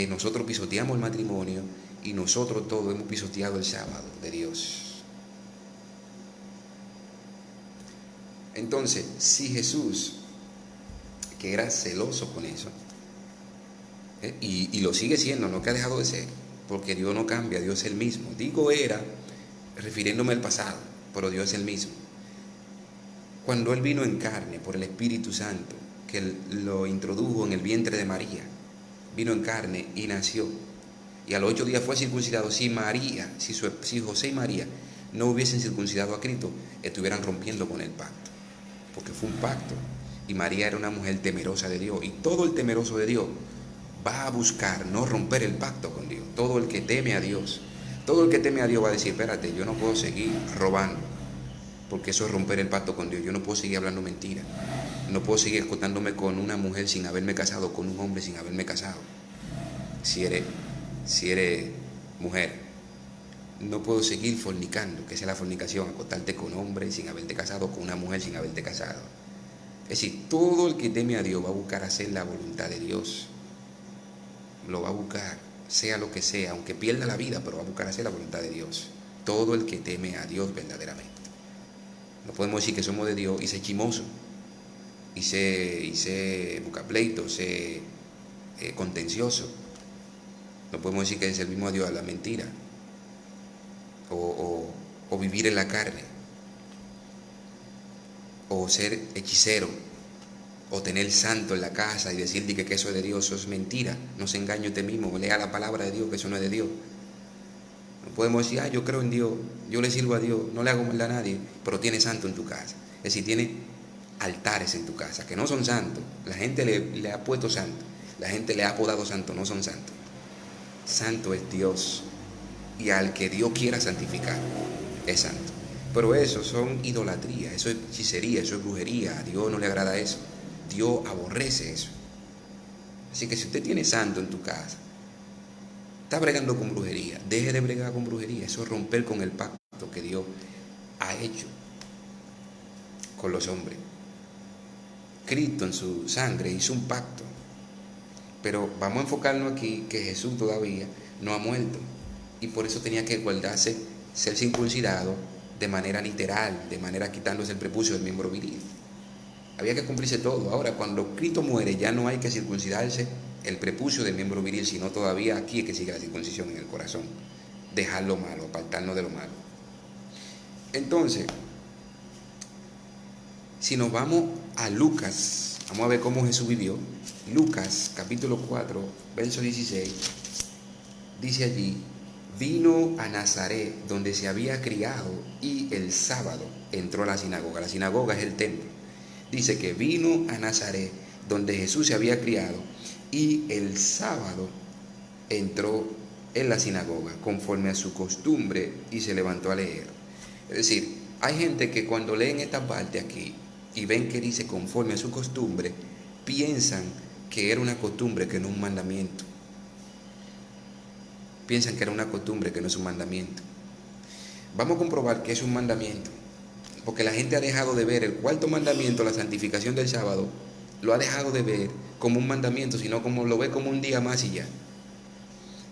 nosotros pisoteamos el matrimonio y nosotros todos hemos pisoteado el sábado de Dios. Entonces, si Jesús, que era celoso con eso, y lo sigue siendo, no que ha dejado de ser, porque Dios no cambia, Dios es el mismo. Digo era, refiriéndome al pasado, pero Dios es el mismo. Cuando Él vino en carne por el Espíritu Santo, que lo introdujo en el vientre de María, vino en carne y nació. Y a los 8 días fue circuncidado. Si José y María no hubiesen circuncidado a Cristo, estuvieran rompiendo con el pacto. Porque fue un pacto. Y María era una mujer temerosa de Dios. Y todo el temeroso de Dios va a buscar no romper el pacto con Dios. Todo el que teme a Dios. Todo el que teme a Dios va a decir, espérate, yo no puedo seguir robando, porque eso es romper el pacto con Dios. Yo no puedo seguir hablando mentiras. No puedo seguir acostándome con una mujer sin haberme casado, con un hombre sin haberme casado. Si eres mujer, no puedo seguir fornicando, que sea la fornicación, acostarte con hombre sin haberte casado, con una mujer sin haberte casado. Es decir, todo el que teme a Dios va a buscar hacer la voluntad de Dios. Lo va a buscar, sea lo que sea, aunque pierda la vida, pero va a buscar hacer la voluntad de Dios. Todo el que teme a Dios verdaderamente. No podemos decir que somos de Dios y ser chimoso, y ser buscapleito, ser contencioso. No podemos decir que servimos a Dios a la mentira, o vivir en la carne, o ser hechicero, o tener santo en la casa y decir que eso es de Dios. Eso es mentira. No se engañe usted mismo, lea la palabra de Dios, que eso no es de Dios. No podemos decir, yo creo en Dios, yo le sirvo a Dios, no le hago mal a nadie, pero tiene santo en tu casa. Es decir, tiene altares en tu casa que no son santos. La gente le ha puesto santo, la gente le ha apodado santo, no son santos. Santo es Dios, y al que Dios quiera santificar es santo. Pero eso son idolatría, eso es hechicería, eso es brujería. A Dios no le agrada eso, Dios aborrece eso. Así que si usted tiene santo en tu casa, está bregando con brujería, deje de bregar con brujería. Eso es romper con el pacto que Dios ha hecho con los hombres. Cristo en su sangre hizo un pacto, pero vamos a enfocarnos aquí que Jesús todavía no ha muerto, y por eso tenía que guardarse ser circuncidado de manera literal, de manera quitándose el prepucio del miembro viril. Había que cumplirse todo. Ahora, cuando Cristo muere, ya no hay que circuncidarse el prepucio del miembro viril, sino todavía aquí es que sigue la circuncisión en el corazón. Dejar lo malo, apartarnos de lo malo. Entonces, si nos vamos a Lucas, vamos a ver cómo Jesús vivió. Lucas capítulo 4, verso 16, dice allí: vino a Nazaret, donde se había criado, y el sábado entró a la sinagoga. La sinagoga es el templo. Dice que vino a Nazaret, donde Jesús se había criado, y el sábado entró en la sinagoga, conforme a su costumbre, y se levantó a leer. Es decir, hay gente que cuando leen esta parte aquí y ven que dice conforme a su costumbre, piensan que era una costumbre, que no un mandamiento. Piensan que era una costumbre, que no es un mandamiento. Vamos a comprobar que es un mandamiento, porque la gente ha dejado de ver el cuarto mandamiento, la santificación del sábado, lo ha dejado de ver como un mandamiento, sino como lo ve como un día más y ya.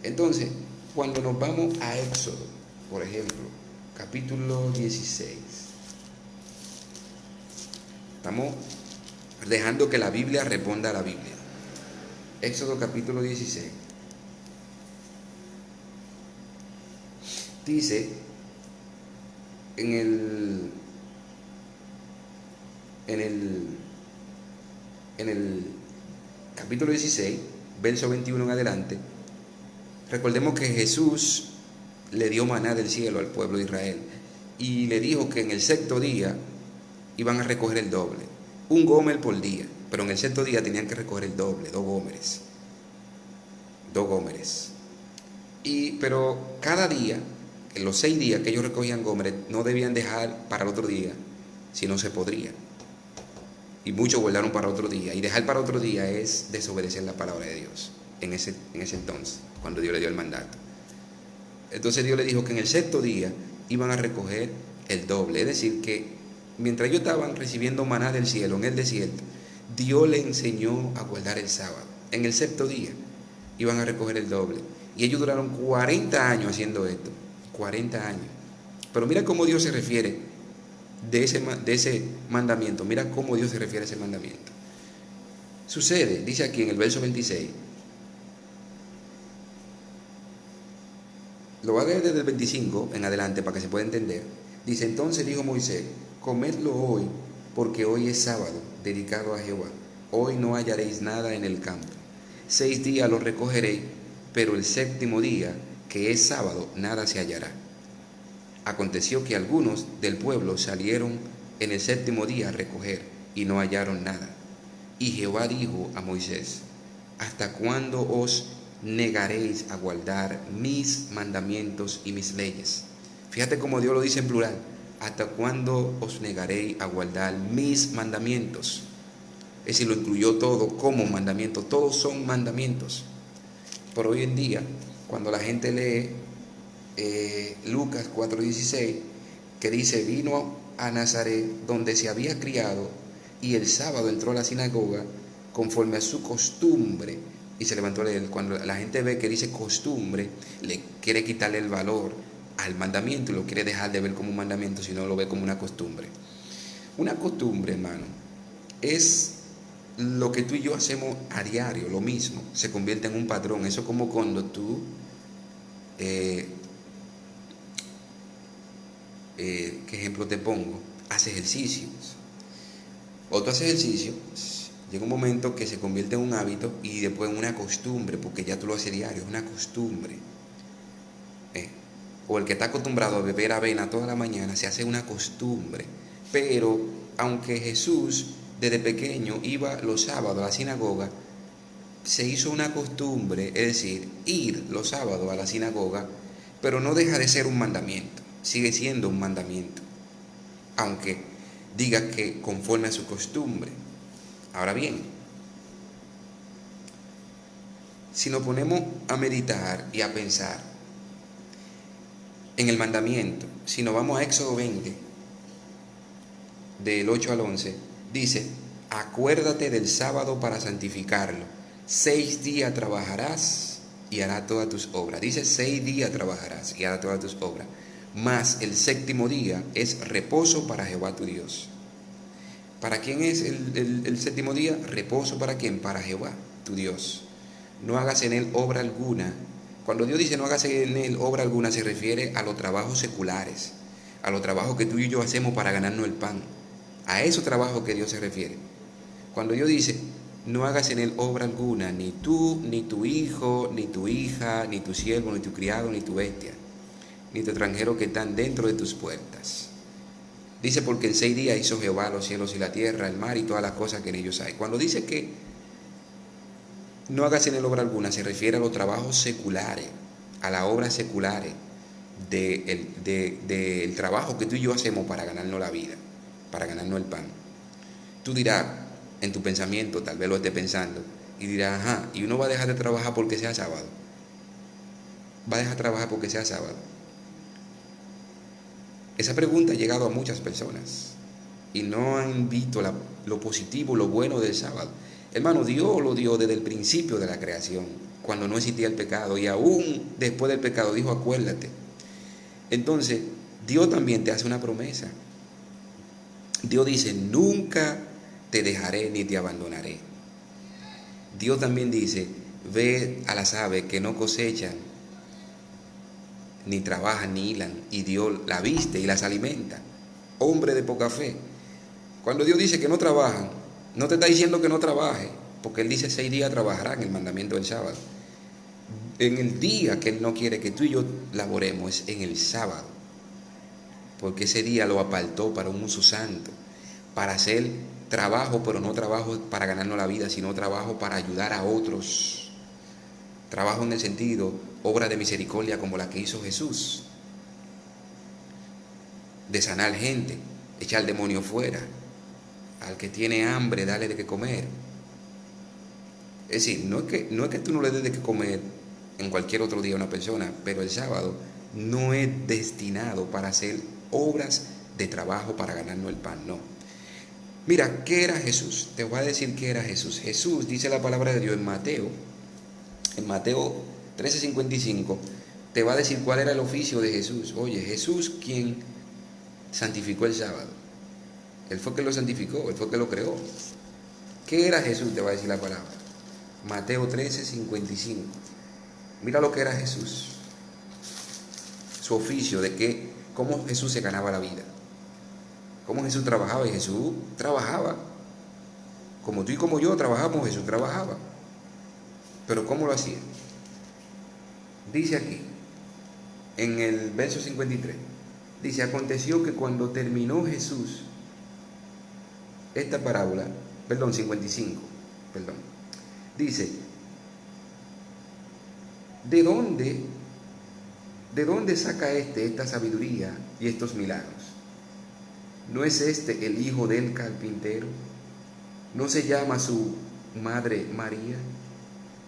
Entonces, cuando nos vamos a Éxodo, por ejemplo, capítulo 16, estamos dejando que la Biblia responda a la Biblia. Éxodo capítulo 16. Dice en el en el, en el capítulo 16, verso 21 en adelante, recordemos que Jesús le dio maná del cielo al pueblo de Israel y le dijo que en el sexto día iban a recoger el doble, un gómer por día, pero en el sexto día tenían que recoger el doble, dos gómeres. Pero cada día, en los 6 días que ellos recogían gómeres, no debían dejar para el otro día, si no se podría. Y muchos guardaron para otro día. Y dejar para otro día es desobedecer la palabra de Dios en ese entonces, cuando Dios le dio el mandato. Entonces Dios le dijo que en el sexto día iban a recoger el doble. Es decir, que mientras ellos estaban recibiendo maná del cielo en el desierto, Dios le enseñó a guardar el sábado. En el sexto día iban a recoger el doble. Y ellos duraron 40 años haciendo esto. 40 años. Pero mira cómo Dios se refiere de ese mandamiento. Mira cómo Dios se refiere a ese mandamiento. Sucede, dice aquí en el verso 26. Lo voy a leer desde el 25 en adelante para que se pueda entender. Dice, entonces dijo Moisés, comedlo hoy, porque hoy es sábado, dedicado a Jehová. Hoy no hallaréis nada en el campo. 6 días lo recogeréis, pero el séptimo día, que es sábado, nada se hallará. Aconteció que algunos del pueblo salieron en el séptimo día a recoger, y no hallaron nada. Y Jehová dijo a Moisés, ¿hasta cuándo os negaréis a guardar mis mandamientos y mis leyes? Fíjate cómo Dios lo dice en plural. ¿Hasta cuándo os negaréis a guardar mis mandamientos? Es decir, lo incluyó todo como mandamientos. Todos son mandamientos. Por hoy en día, cuando la gente lee Lucas 4:16, que dice, vino a Nazaret, donde se había criado, y el sábado entró a la sinagoga conforme a su costumbre, y se levantó a leer. Cuando la gente ve que dice costumbre, le quiere quitarle el valor al mandamiento y lo quiere dejar de ver como un mandamiento, sino lo ve como una costumbre. Una costumbre, hermano, es lo que tú y yo hacemos a diario, lo mismo, se convierte en un patrón. Eso es como cuando tú ¿qué ejemplo te pongo? Haces ejercicios. O tú haces ejercicio, llega un momento que se convierte en un hábito y después en una costumbre, porque ya tú lo haces diario, es una costumbre. O el que está acostumbrado a beber avena toda la mañana, se hace una costumbre. Pero aunque Jesús desde pequeño iba los sábados a la sinagoga, se hizo una costumbre, es decir, ir los sábados a la sinagoga, pero no deja de ser un mandamiento, sigue siendo un mandamiento, aunque diga que conforme a su costumbre. Ahora bien, si nos ponemos a meditar y a pensar en el mandamiento, si nos vamos a Éxodo 20, del 8 al 11, dice, acuérdate del sábado para santificarlo. 6 días trabajarás y harás todas tus obras. Dice 6 días trabajarás y harás todas tus obras. Mas el séptimo día es reposo para Jehová tu Dios. ¿Para quién es el séptimo día? Reposo para quién? Para Jehová tu Dios. No hagas en él obra alguna. Cuando Dios dice no hagas en él obra alguna, se refiere a los trabajos seculares, a los trabajos que tú y yo hacemos para ganarnos el pan. A esos trabajos que Dios se refiere. Cuando Dios dice no hagas en él obra alguna, ni tú, ni tu hijo, ni tu hija, ni tu siervo, ni tu criado, ni tu bestia, ni tu extranjero que están dentro de tus puertas. Dice porque en 6 días hizo Jehová los cielos y la tierra, el mar y todas las cosas que en ellos hay. Cuando dice que no hagas en él obra alguna, se refiere a los trabajos seculares, a las obras seculares del trabajo que tú y yo hacemos para ganarnos la vida, para ganarnos el pan. Tú dirás, en tu pensamiento, tal vez lo estés pensando, y dirás, ajá, ¿y uno va a dejar de trabajar porque sea sábado? ¿Va a dejar de trabajar porque sea sábado? Esa pregunta ha llegado a muchas personas y no han visto lo positivo, lo bueno del sábado. Hermano, Dios lo dio desde el principio de la creación, cuando no existía el pecado, y aún después del pecado dijo, acuérdate. Entonces, Dios también te hace una promesa. Dios dice, nunca te dejaré ni te abandonaré. Dios también dice, ve a las aves que no cosechan, ni trabajan, ni hilan, y Dios la viste y las alimenta. Hombre de poca fe. Cuando Dios dice que no trabajan, no te está diciendo que no trabaje, porque Él dice 6 días trabajarán, el mandamiento del sábado. En el día que Él no quiere que tú y yo laboremos es en el sábado, porque ese día lo apartó para un uso santo, para hacer trabajo, pero no trabajo para ganarnos la vida, sino trabajo para ayudar a otros. Trabajo en el sentido, obra de misericordia como la que hizo Jesús, de sanar gente, echar demonio fuera, al que tiene hambre, dale de qué comer. Es decir, no es que tú no le des de qué comer en cualquier otro día a una persona, pero el sábado no es destinado para hacer obras de trabajo para ganarnos el pan, no. Mira, ¿qué era Jesús? Te voy a decir qué era Jesús. Jesús, dice la palabra de Dios en Mateo 13:55, te va a decir cuál era el oficio de Jesús. Oye, Jesús quien santificó el sábado. Él fue que lo santificó, Él fue que lo creó. ¿Qué era Jesús? Te va a decir la palabra. Mateo 13:55. Mira lo que era Jesús. Su oficio, cómo Jesús se ganaba la vida. Cómo Jesús trabajaba. Y Jesús trabajaba. Como tú y como yo trabajamos, Jesús trabajaba. Pero ¿cómo lo hacía? Dice aquí, en el verso 53, dice, aconteció que cuando terminó Jesús esta parábola, 55, dice, ¿de dónde saca esta sabiduría y estos milagros? ¿No es este el hijo del carpintero? ¿No se llama su madre María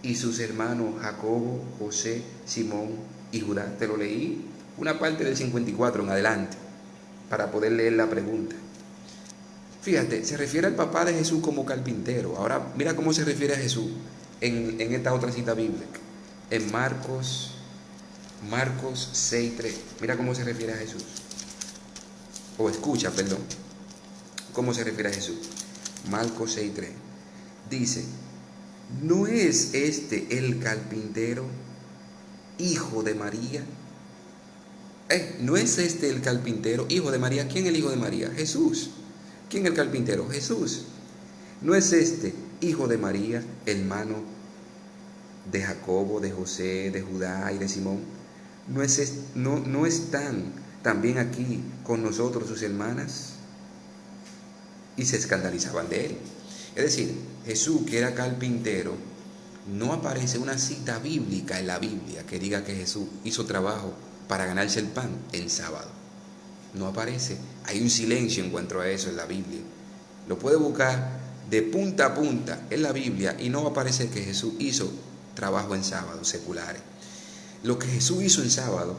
y sus hermanos Jacobo, José, Simón y Judá? Te lo leí una parte del 54 en adelante para poder leer la pregunta. Fíjate, se refiere al papá de Jesús como carpintero. Ahora mira cómo se refiere a Jesús en esta otra cita bíblica, en Marcos 6:3. Mira cómo se refiere a Jesús. Perdón, cómo se refiere a Jesús. Marcos 6:3. Dice, ¿no es este el carpintero, hijo de María? ¿No es este el carpintero, hijo de María? ¿Quién es el hijo de María? Jesús. ¿Quién es el carpintero? Jesús. ¿No es este hijo de María, hermano de Jacobo, de José, de Judá y de Simón? ¿No están también aquí con nosotros sus hermanas? Y se escandalizaban de él. Es decir, Jesús, que era carpintero, no aparece una cita bíblica en la Biblia que diga que Jesús hizo trabajo para ganarse el pan en sábado. No aparece. Hay un silencio en cuanto a eso en la Biblia. Lo puede buscar de punta a punta en la Biblia y no va a aparecer que Jesús hizo trabajo en sábado, seculares. Lo que Jesús hizo en sábado,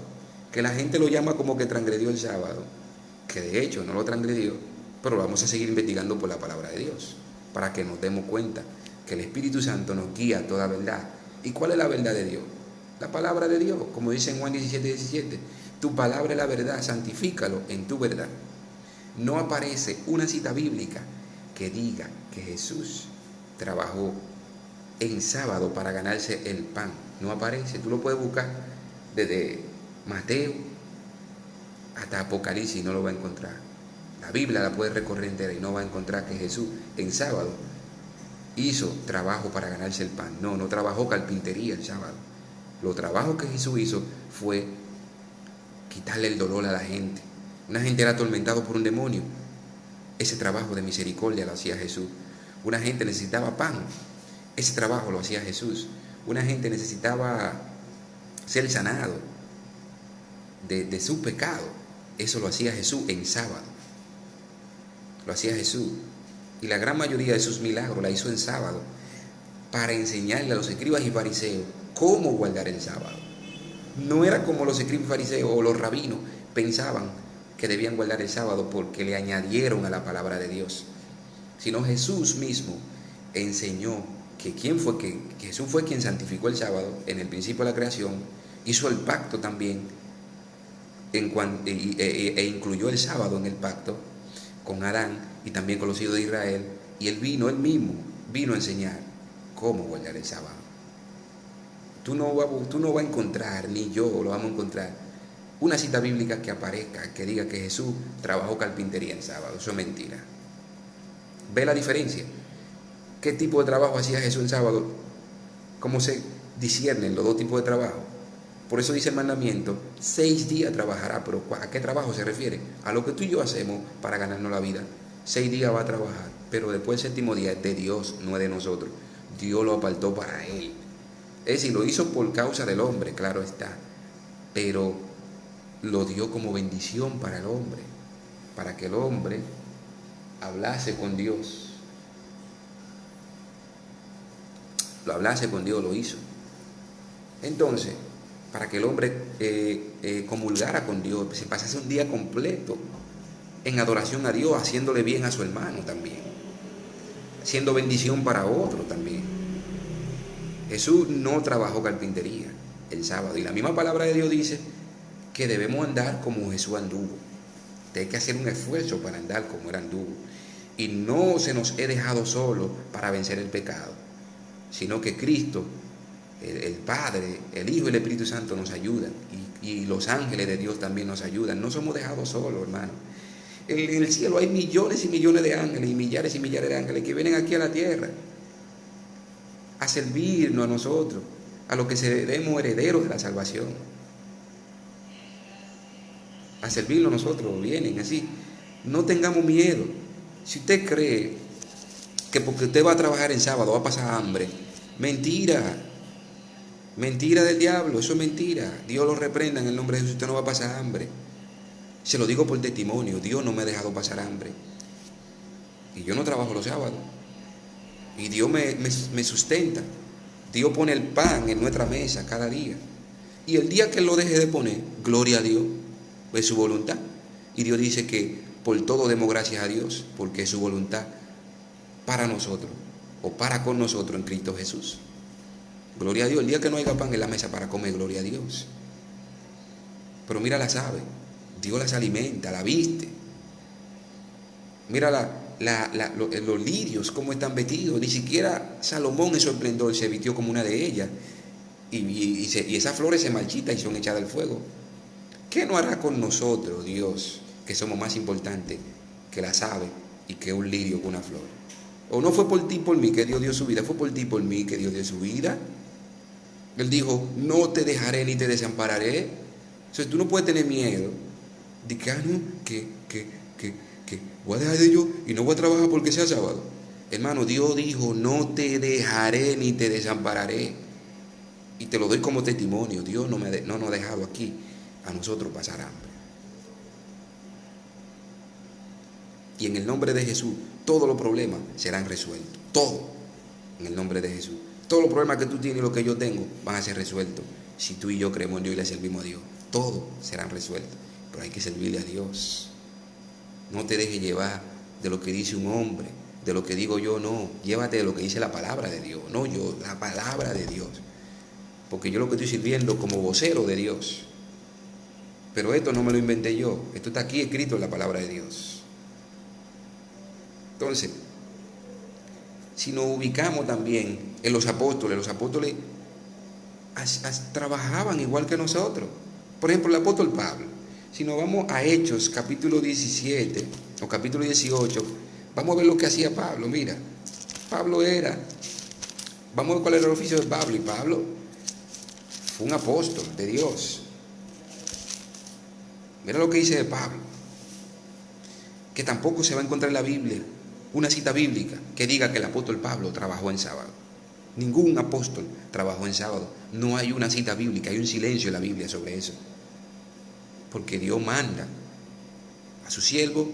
que la gente lo llama como que transgredió el sábado, que de hecho no lo transgredió, pero lo vamos a seguir investigando por la palabra de Dios, para que nos demos cuenta que el Espíritu Santo nos guía a toda verdad. ¿Y cuál es la verdad de Dios? La palabra de Dios, como dice en Juan 17:17, tu palabra es la verdad, santifícalo en tu verdad. No aparece una cita bíblica que diga que Jesús trabajó en sábado para ganarse el pan. No aparece. Tú lo puedes buscar desde Mateo hasta Apocalipsis y no lo va a encontrar. La Biblia la puedes recorrer entera y no va a encontrar que Jesús en sábado hizo trabajo para ganarse el pan. No trabajó carpintería el sábado. Lo trabajo que Jesús hizo fue quitarle el dolor a la gente. Una gente era atormentada por un demonio. Ese trabajo de misericordia lo hacía Jesús. Una gente necesitaba pan. Ese trabajo lo hacía Jesús. Una gente necesitaba ser sanado de su pecado. Eso lo hacía Jesús en sábado. Lo hacía Jesús. Y la gran mayoría de sus milagros la hizo en sábado para enseñarle a los escribas y fariseos cómo guardar el sábado. No era como los escribas y fariseos o los rabinos pensaban que debían guardar el sábado porque le añadieron a la palabra de Dios, sino Jesús mismo enseñó que Jesús fue quien santificó el sábado en el principio de la creación, hizo el pacto también e incluyó el sábado en el pacto con Adán y también con los hijos de Israel, y él mismo vino a enseñar cómo guardar el sábado. Tú no vas a encontrar, ni yo lo vamos a encontrar, una cita bíblica que aparezca, que diga que Jesús trabajó carpintería en sábado. Eso es mentira. ¿Ve la diferencia? ¿Qué tipo de trabajo hacía Jesús el sábado? ¿Cómo se disciernen los dos tipos de trabajo? Por eso dice el mandamiento, 6 días trabajará, pero ¿a qué trabajo se refiere? A lo que tú y yo hacemos para ganarnos la vida. 6 días va a trabajar, pero después el séptimo día es de Dios, no es de nosotros. Dios lo apartó para Él. Es decir, lo hizo por causa del hombre, claro está, pero lo dio como bendición para el hombre, para que el hombre hablase con Dios. Lo hablase con Dios, lo hizo. Entonces, para que el hombre comulgara con Dios, se pasase un día completo en adoración a Dios, haciéndole bien a su hermano también, siendo bendición para otro también. Jesús no trabajó carpintería el sábado, y la misma palabra de Dios dice que debemos andar como Jesús anduvo. Hay que hacer un esfuerzo para andar como él anduvo, y no se nos he dejado solo para vencer el pecado, sino que Cristo, el Padre, el Hijo y el Espíritu Santo nos ayudan, y los ángeles de Dios también nos ayudan. No somos dejados solos, hermano. En el cielo hay millones y millones de ángeles, y millares de ángeles que vienen aquí a la tierra a servirnos a nosotros, a los que seremos herederos de la salvación. A servirlo a nosotros, vienen así. No tengamos miedo. Si usted cree que porque usted va a trabajar en sábado va a pasar hambre, mentira. Mentira del diablo, eso es mentira. Dios lo reprenda en el nombre de Jesús, usted no va a pasar hambre. Se lo digo por testimonio, Dios no me ha dejado pasar hambre. Y yo no trabajo los sábados. Y Dios me sustenta. Dios pone el pan en nuestra mesa cada día. Y el día que Él lo deje de poner, gloria a Dios, es su voluntad. Y Dios dice que por todo demos gracias a Dios, porque es su voluntad para nosotros, o para con nosotros en Cristo Jesús. Gloria a Dios. El día que no haya pan en la mesa para comer, gloria a Dios. Pero mira las aves, Dios las alimenta, la viste. Mira los lirios, cómo están vestidos. Ni siquiera Salomón en su esplendor se vistió como una de ellas. Y esas flores se marchitan y son echadas al fuego. ¿Qué no hará con nosotros, Dios, que somos más importantes que las aves y que un lirio con una flor? ¿O no fue por ti y por mí que Dios dio su vida? ¿Fue por ti y por mí que Dios dio su vida? Él dijo, no te dejaré ni te desampararé. Entonces tú no puedes tener miedo de que, no, que voy a dejar de yo y no voy a trabajar porque sea sábado. Hermano, Dios dijo, no te dejaré ni te desampararé. Y te lo doy como testimonio. Dios no nos ha dejado aquí a nosotros pasar hambre. Y en el nombre de Jesús, todos los problemas serán resueltos. Todo. En el nombre de Jesús. Todos los problemas que tú tienes y los que yo tengo van a ser resueltos. Si tú y yo creemos en Dios y le servimos a Dios, todos serán resueltos. Pero hay que servirle a Dios. No te dejes llevar de lo que dice un hombre, de lo que digo yo, no. Llévate de lo que dice la palabra de Dios, no yo, la palabra de Dios. Porque yo lo que estoy sirviendo como vocero de Dios. Pero esto no me lo inventé yo, esto está aquí escrito en la palabra de Dios. Entonces, si nos ubicamos también en los apóstoles trabajaban igual que nosotros. Por ejemplo, el apóstol Pablo. Si nos vamos a Hechos, capítulo 17 o capítulo 18, vamos a ver lo que hacía Pablo. Mira, Pablo vamos a ver cuál era el oficio de Pablo. Y Pablo fue un apóstol de Dios. Mira lo que dice de Pablo, que tampoco se va a encontrar en la Biblia una cita bíblica que diga que el apóstol Pablo trabajó en sábado. Ningún apóstol trabajó en sábado. No hay una cita bíblica, hay un silencio en la Biblia sobre eso. Porque Dios manda a su siervo,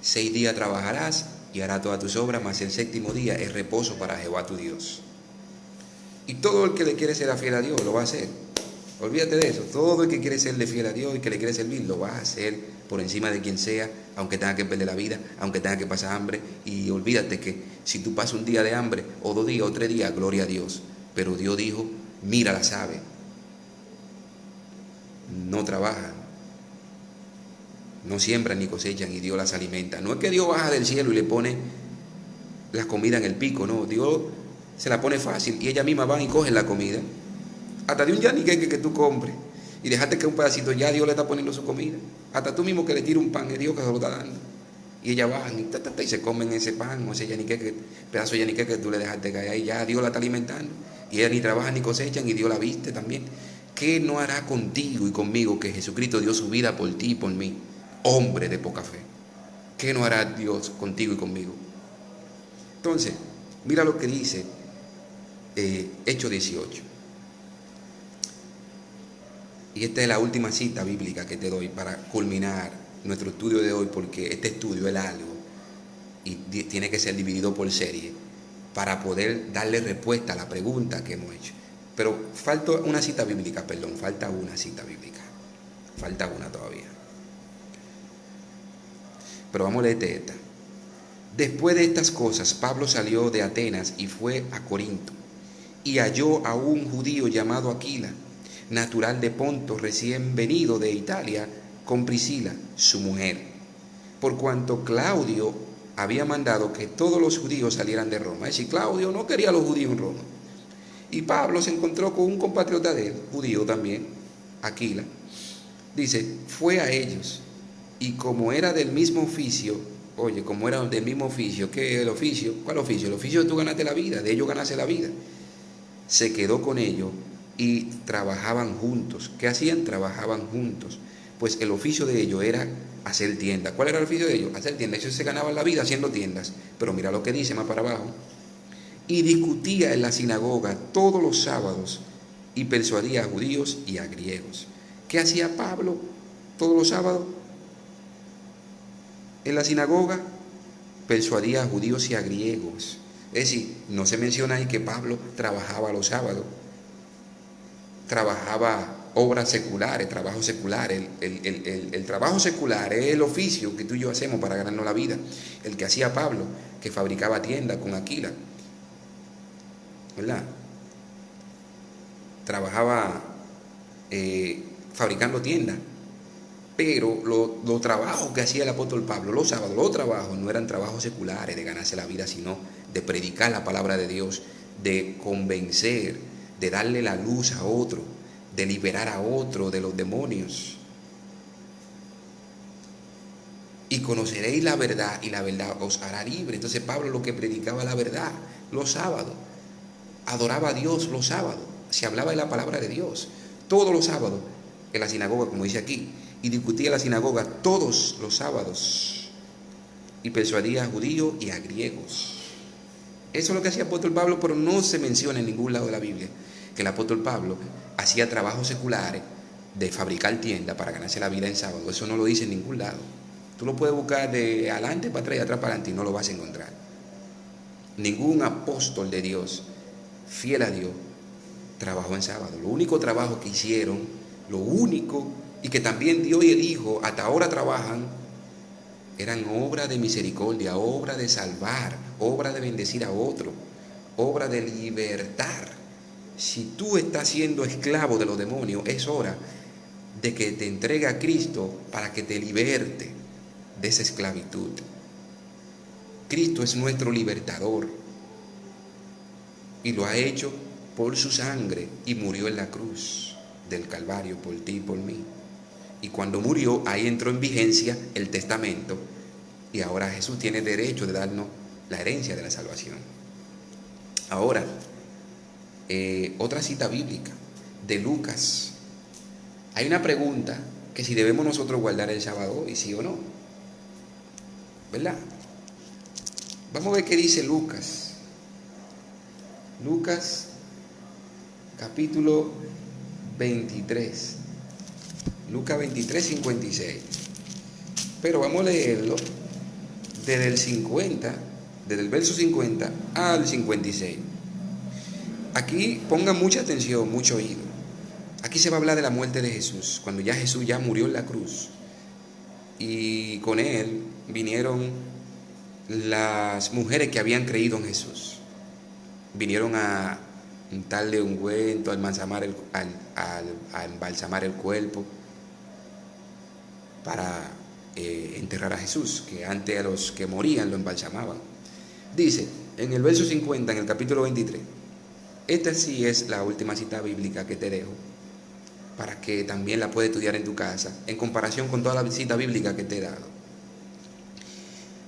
6 días trabajarás y hará todas tus obras, mas el séptimo día es reposo para Jehová tu Dios. Y todo el que le quiere ser fiel a Dios lo va a hacer. Olvídate de eso. Todo el que quiere serle fiel a Dios y que le quiere servir lo va a hacer por encima de quien sea, aunque tenga que perder la vida, aunque tenga que pasar hambre. Y olvídate que si tú pasas un día de hambre, o 2 días o 3 días, gloria a Dios. Pero Dios dijo, mira las aves, no trabajan, no siembran ni cosechan, y Dios las alimenta. No es que Dios baja del cielo y le pone la comida en el pico, no. Dios se la pone fácil y ellas mismas van y cogen la comida. Hasta de un yaniqueque que tú compres y dejaste que un pedacito, ya Dios le está poniendo su comida. Hasta tú mismo que le tires un pan, es Dios que se lo está dando. Y ellas bajan y se comen ese pan o ese yanique, pedazo de yanique que tú le dejaste caer ahí. Ya Dios la está alimentando. Y ellas ni trabajan ni cosechan y Dios la viste también. ¿Qué no hará contigo y conmigo que Jesucristo dio su vida por ti y por mí? Hombre de poca fe. ¿Qué no hará Dios contigo y conmigo? Entonces, mira lo que dice Hechos 18. Y esta es la última cita bíblica que te doy para culminar nuestro estudio de hoy, porque este estudio es largo y tiene que ser dividido por serie para poder darle respuesta a la pregunta que hemos hecho. Pero falta una cita bíblica, falta una cita bíblica. Falta una todavía. Pero vamos a leerte esta. Después de estas cosas, Pablo salió de Atenas y fue a Corinto, y halló a un judío llamado Aquila, natural de Ponto, recién venido de Italia, con Priscila, su mujer, por cuanto Claudio había mandado que todos los judíos salieran de Roma. Es decir, Claudio no quería a los judíos en Roma. Y Pablo se encontró con un compatriota de él, judío también, Aquila. Dice, fue a ellos, y como era del mismo oficio, oye, como era del mismo oficio, ¿qué es el oficio? ¿Cuál oficio? El oficio de tú ganaste la vida, de ellos ganaste la vida. Se quedó con ellos y trabajaban juntos. ¿Qué hacían? Trabajaban juntos. Pues el oficio de ellos era hacer tiendas. ¿Cuál era el oficio de ellos? Hacer tiendas. Ellos se ganaban la vida haciendo tiendas. Pero mira lo que dice más para abajo. Y discutía en la sinagoga todos los sábados y persuadía a judíos y a griegos. ¿Qué hacía Pablo todos los sábados? En la sinagoga persuadía a judíos y a griegos. Es decir, no se menciona ahí que Pablo trabajaba los sábados. Trabajaba obras seculares, trabajo secular. El trabajo secular es el oficio que tú y yo hacemos para ganarnos la vida. El que hacía Pablo, que fabricaba tiendas con Aquila, ¿verdad? Trabajaba fabricando tiendas. Pero los trabajos que hacía el apóstol Pablo, los sábados, los trabajos no eran trabajos seculares de ganarse la vida, sino de predicar la palabra de Dios, de convencer, de darle la luz a otro, de liberar a otro de los demonios. Y conoceréis la verdad y la verdad os hará libre. Entonces Pablo lo que predicaba la verdad los sábados, adoraba a Dios los sábados, se hablaba de la palabra de Dios todos los sábados en la sinagoga, como dice aquí, y discutía en la sinagoga todos los sábados y persuadía a judíos y a griegos. Eso es lo que hacía el apóstol Pablo, pero no se menciona en ningún lado de la Biblia que el apóstol Pablo hacía trabajos seculares de fabricar tiendas para ganarse la vida en sábado. Eso no lo dice en ningún lado. Tú lo puedes buscar de adelante para atrás y atrás para adelante y no lo vas a encontrar. Ningún apóstol de Dios, fiel a Dios, trabajó en sábado. Lo único trabajo que hicieron, lo único, y que también Dios y el Hijo hasta ahora trabajan, eran obra de misericordia, obra de salvar, obra de bendecir a otro, obra de libertar. Si tú estás siendo esclavo de los demonios, es hora de que te entregue a Cristo para que te liberte de esa esclavitud. Cristo es nuestro libertador y lo ha hecho por su sangre y murió en la cruz del Calvario por ti y por mí. Y cuando murió, ahí entró en vigencia el testamento y ahora Jesús tiene derecho de darnos la herencia de la salvación. Ahora, otra cita bíblica de Lucas. Hay una pregunta que si debemos nosotros guardar el sábado y sí o no, ¿verdad? Vamos a ver qué dice Lucas. Lucas capítulo 23. Lucas 23, 56. Pero vamos a leerlo desde el 50, desde el verso 50 al 56. Aquí pongan mucha atención, mucho oído. Aquí se va a hablar de la muerte de Jesús, cuando ya Jesús ya murió en la cruz. Y con él vinieron las mujeres que habían creído en Jesús. Vinieron a untarle ungüento, a embalsamar el cuerpo para enterrar a Jesús, que antes a los que morían lo embalsamaban. Dice en el verso 50, en el capítulo 23, esta sí es la última cita bíblica que te dejo, para que también la puedas estudiar en tu casa, en comparación con toda la cita bíblica que te he dado.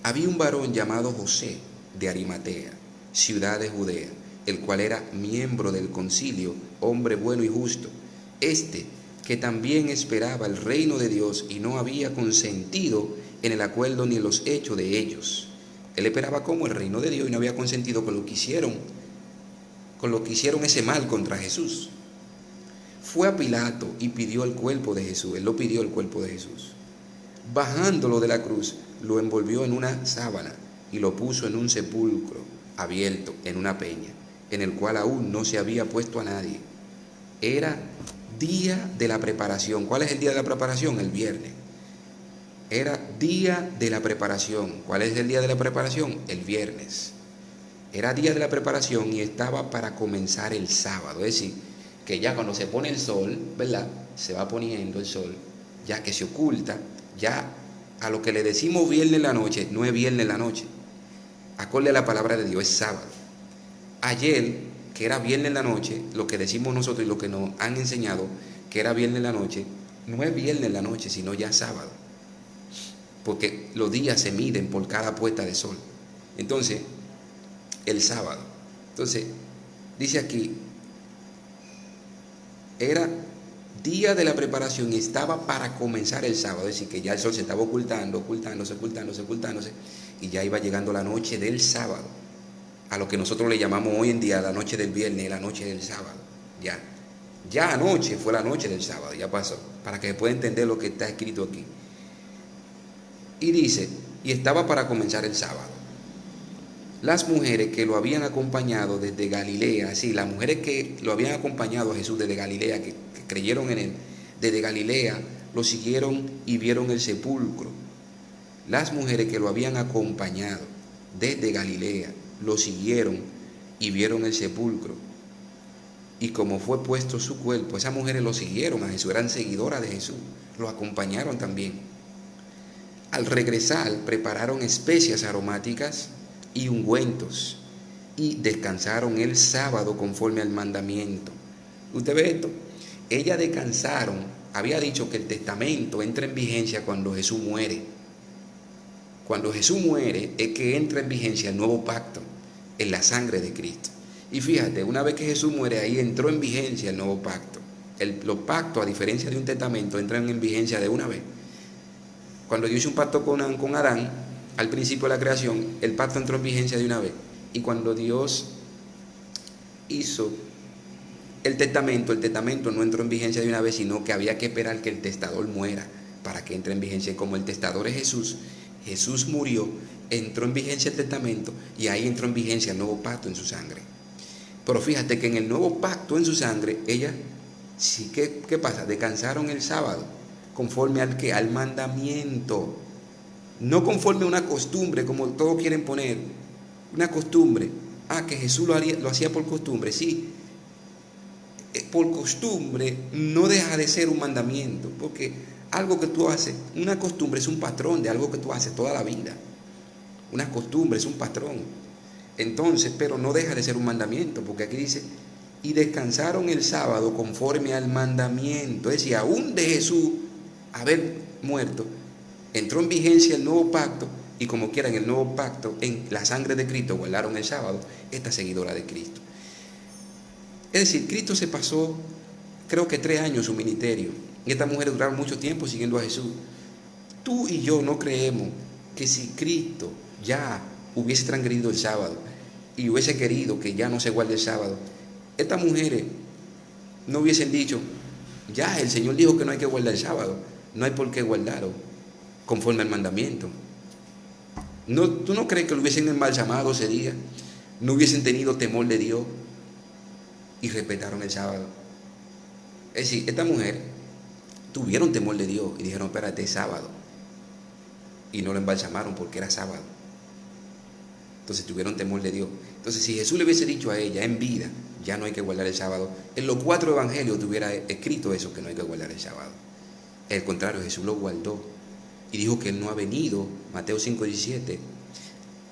había un varón llamado José de Arimatea, ciudad de Judea, el cual era miembro del concilio, hombre bueno y justo, que también esperaba el reino de Dios y no había consentido en el acuerdo ni en los hechos de ellos. Él esperaba como el reino de Dios y no había consentido con lo que hicieron ese mal contra Jesús. Fue a Pilato y pidió el cuerpo de Jesús. Él lo pidió, el cuerpo de Jesús. Bajándolo de la cruz, lo envolvió en una sábana y lo puso en un sepulcro abierto, en una peña, en el cual aún no se había puesto a nadie. Era día de la preparación. ¿Cuál es el día de la preparación? El viernes. Era día de la preparación. ¿Cuál es el día de la preparación? El viernes. Era día de la preparación y estaba para comenzar el sábado. Es decir, que ya cuando se pone el sol, ¿verdad? Se va poniendo el sol, ya que se oculta, ya a lo que le decimos viernes en la noche, no es viernes en la noche. Acorde a la palabra de Dios, es sábado. Ayer, que era viernes en la noche, lo que decimos nosotros y lo que nos han enseñado, que era viernes en la noche, no es viernes en la noche, sino ya sábado. Porque los días se miden por cada puesta de sol. Entonces, el sábado. Entonces, dice aquí, era día de la preparación y estaba para comenzar el sábado. Es decir, que ya el sol se estaba ocultándose, y ya iba llegando la noche del sábado, a lo que nosotros le llamamos hoy en día la noche del viernes, la noche del sábado. Ya anoche fue la noche del sábado, ya pasó, para que pueda entender lo que está escrito aquí. Y dice, y estaba para comenzar el sábado. Las mujeres que lo habían acompañado desde Galilea, sí, las mujeres que lo habían acompañado a Jesús desde Galilea, que creyeron en él, desde Galilea, lo siguieron y vieron el sepulcro. Las mujeres que lo habían acompañado desde Galilea, lo siguieron y vieron el sepulcro. Y como fue puesto su cuerpo, esas mujeres lo siguieron a Jesús, eran seguidoras de Jesús, lo acompañaron también. Al regresar, prepararon especias aromáticas y ungüentos y descansaron el sábado conforme al mandamiento. ¿Usted ve esto? Ellas descansaron. Había dicho que el testamento entra en vigencia cuando Jesús muere. Cuando Jesús muere es que entra en vigencia el nuevo pacto en la sangre de Cristo. Y fíjate, una vez que Jesús muere, ahí entró en vigencia el nuevo pacto. Los pactos, a diferencia de un testamento, entran en vigencia de una vez. Cuando Dios hizo un pacto con Adán, al principio de la creación, el pacto entró en vigencia de una vez. Y cuando Dios hizo el testamento no entró en vigencia de una vez, sino que había que esperar que el testador muera para que entre en vigencia. Y como el testador es Jesús, Jesús murió, entró en vigencia el testamento y ahí entró en vigencia el nuevo pacto en su sangre. Pero fíjate que en el nuevo pacto en su sangre, ellas, sí, ¿qué pasa? Descansaron el sábado, conforme al mandamiento. No conforme a una costumbre, como todos quieren poner, una costumbre. Que Jesús lo hacía por costumbre, sí. Por costumbre no deja de ser un mandamiento, porque algo que tú haces, una costumbre es un patrón de algo que tú haces toda la vida. Una costumbre es un patrón. Entonces, pero no deja de ser un mandamiento, porque aquí dice, y descansaron el sábado conforme al mandamiento. Es decir, aún de Jesús haber muerto, entró en vigencia el nuevo pacto, y como quiera en el nuevo pacto, en la sangre de Cristo guardaron el sábado, esta seguidora de Cristo. Es decir, Cristo se pasó, creo que 3 años su ministerio, y estas mujeres duraron mucho tiempo siguiendo a Jesús. Tú y yo no creemos que si Cristo ya hubiese transgredido el sábado y hubiese querido que ya no se guarde el sábado, estas mujeres no hubiesen dicho, ya el Señor dijo que no hay que guardar el sábado, no hay por qué guardarlo conforme al mandamiento. No, ¿tú no crees que lo hubiesen embalsamado ese día? No hubiesen tenido temor de Dios y respetaron el sábado. Es decir, estas mujeres tuvieron temor de Dios y dijeron, espérate, es sábado. Y no lo embalsamaron porque era sábado. Entonces tuvieron temor de Dios. Entonces, si Jesús le hubiese dicho a ella en vida, ya no hay que guardar el sábado, en los 4 evangelios tuviera escrito eso, que no hay que guardar el sábado. Al contrario, Jesús lo guardó y dijo que Él no ha venido, Mateo 5:17,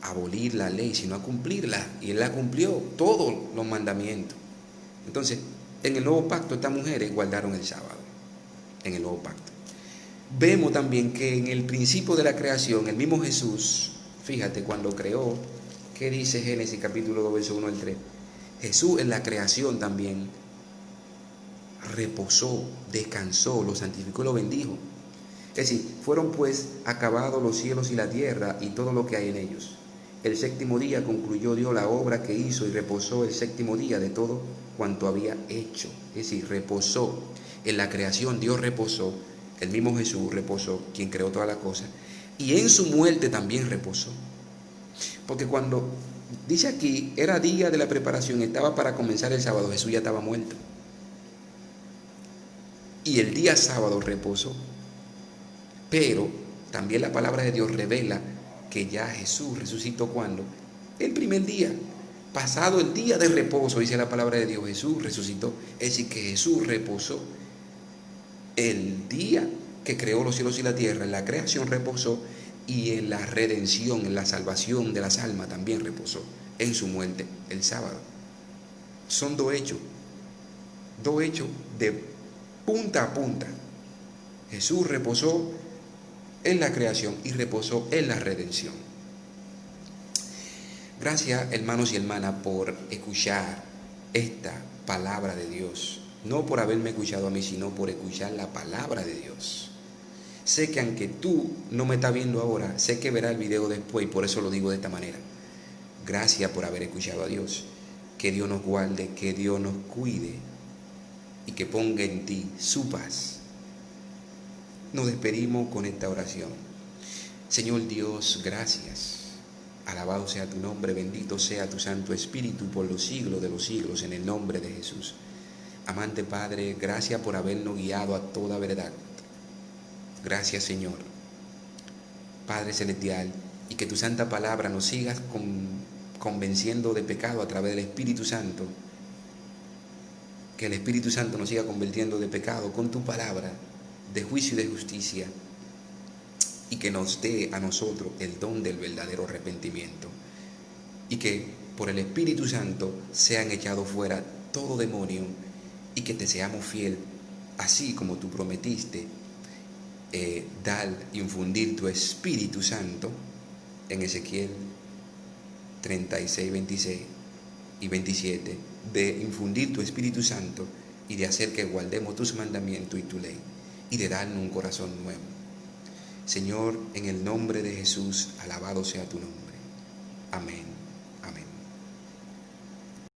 a abolir la ley, sino a cumplirla. Y Él la cumplió, todos los mandamientos. Entonces, en el nuevo pacto, estas mujeres guardaron el sábado, en el nuevo pacto. Vemos también que en el principio de la creación, el mismo Jesús Fíjate, cuando creó, ¿qué dice Génesis capítulo 2, verso 1 al 3? Jesús en la creación también reposó, descansó, lo santificó y lo bendijo. Es decir, fueron pues acabados los cielos y la tierra y todo lo que hay en ellos. El séptimo día concluyó Dios la obra que hizo y reposó el séptimo día de todo cuanto había hecho. Es decir, reposó. En la creación Dios reposó, el mismo Jesús reposó, quien creó todas las cosas. Y en su muerte también reposó. Porque cuando dice aquí, era día de la preparación, estaba para comenzar el sábado, Jesús ya estaba muerto. Y el día sábado reposó. Pero también la palabra de Dios revela que ya Jesús resucitó cuando el primer día, pasado el día de reposo, dice la palabra de Dios, Jesús resucitó. Es decir, que Jesús reposó el día que creó los cielos y la tierra. En la creación reposó, y en la redención, en la salvación de las almas también reposó en su muerte el sábado. Son dos hechos de punta a punta. Jesús reposó en la creación y reposó en la redención. Gracias, hermanos y hermanas, por escuchar esta palabra de Dios. No por haberme escuchado a mí, sino por escuchar la palabra de Dios. Sé que aunque tú no me estás viendo ahora, sé que verás el video después, y por eso lo digo de esta manera. Gracias por haber escuchado a Dios. Que Dios nos guarde, que Dios nos cuide y que ponga en ti su paz. Nos despedimos con esta oración. Señor Dios, gracias. Alabado sea tu nombre, bendito sea tu Santo Espíritu por los siglos de los siglos, en el nombre de Jesús. Amante Padre, gracias por habernos guiado a toda verdad. Gracias, Señor. Padre Celestial, y que tu santa palabra nos siga convenciendo de pecado a través del Espíritu Santo. Que el Espíritu Santo nos siga convirtiendo de pecado con tu palabra, de juicio y de justicia, y que nos dé a nosotros el don del verdadero arrepentimiento, y que por el Espíritu Santo sean echados fuera todo demonio, y que te seamos fiel, así como tú prometiste, infundir tu Espíritu Santo en Ezequiel 36, 26 y 27, de infundir tu Espíritu Santo y de hacer que guardemos tus mandamientos y tu ley, y de darnos un corazón nuevo. Señor, en el nombre de Jesús, alabado sea tu nombre. Amén.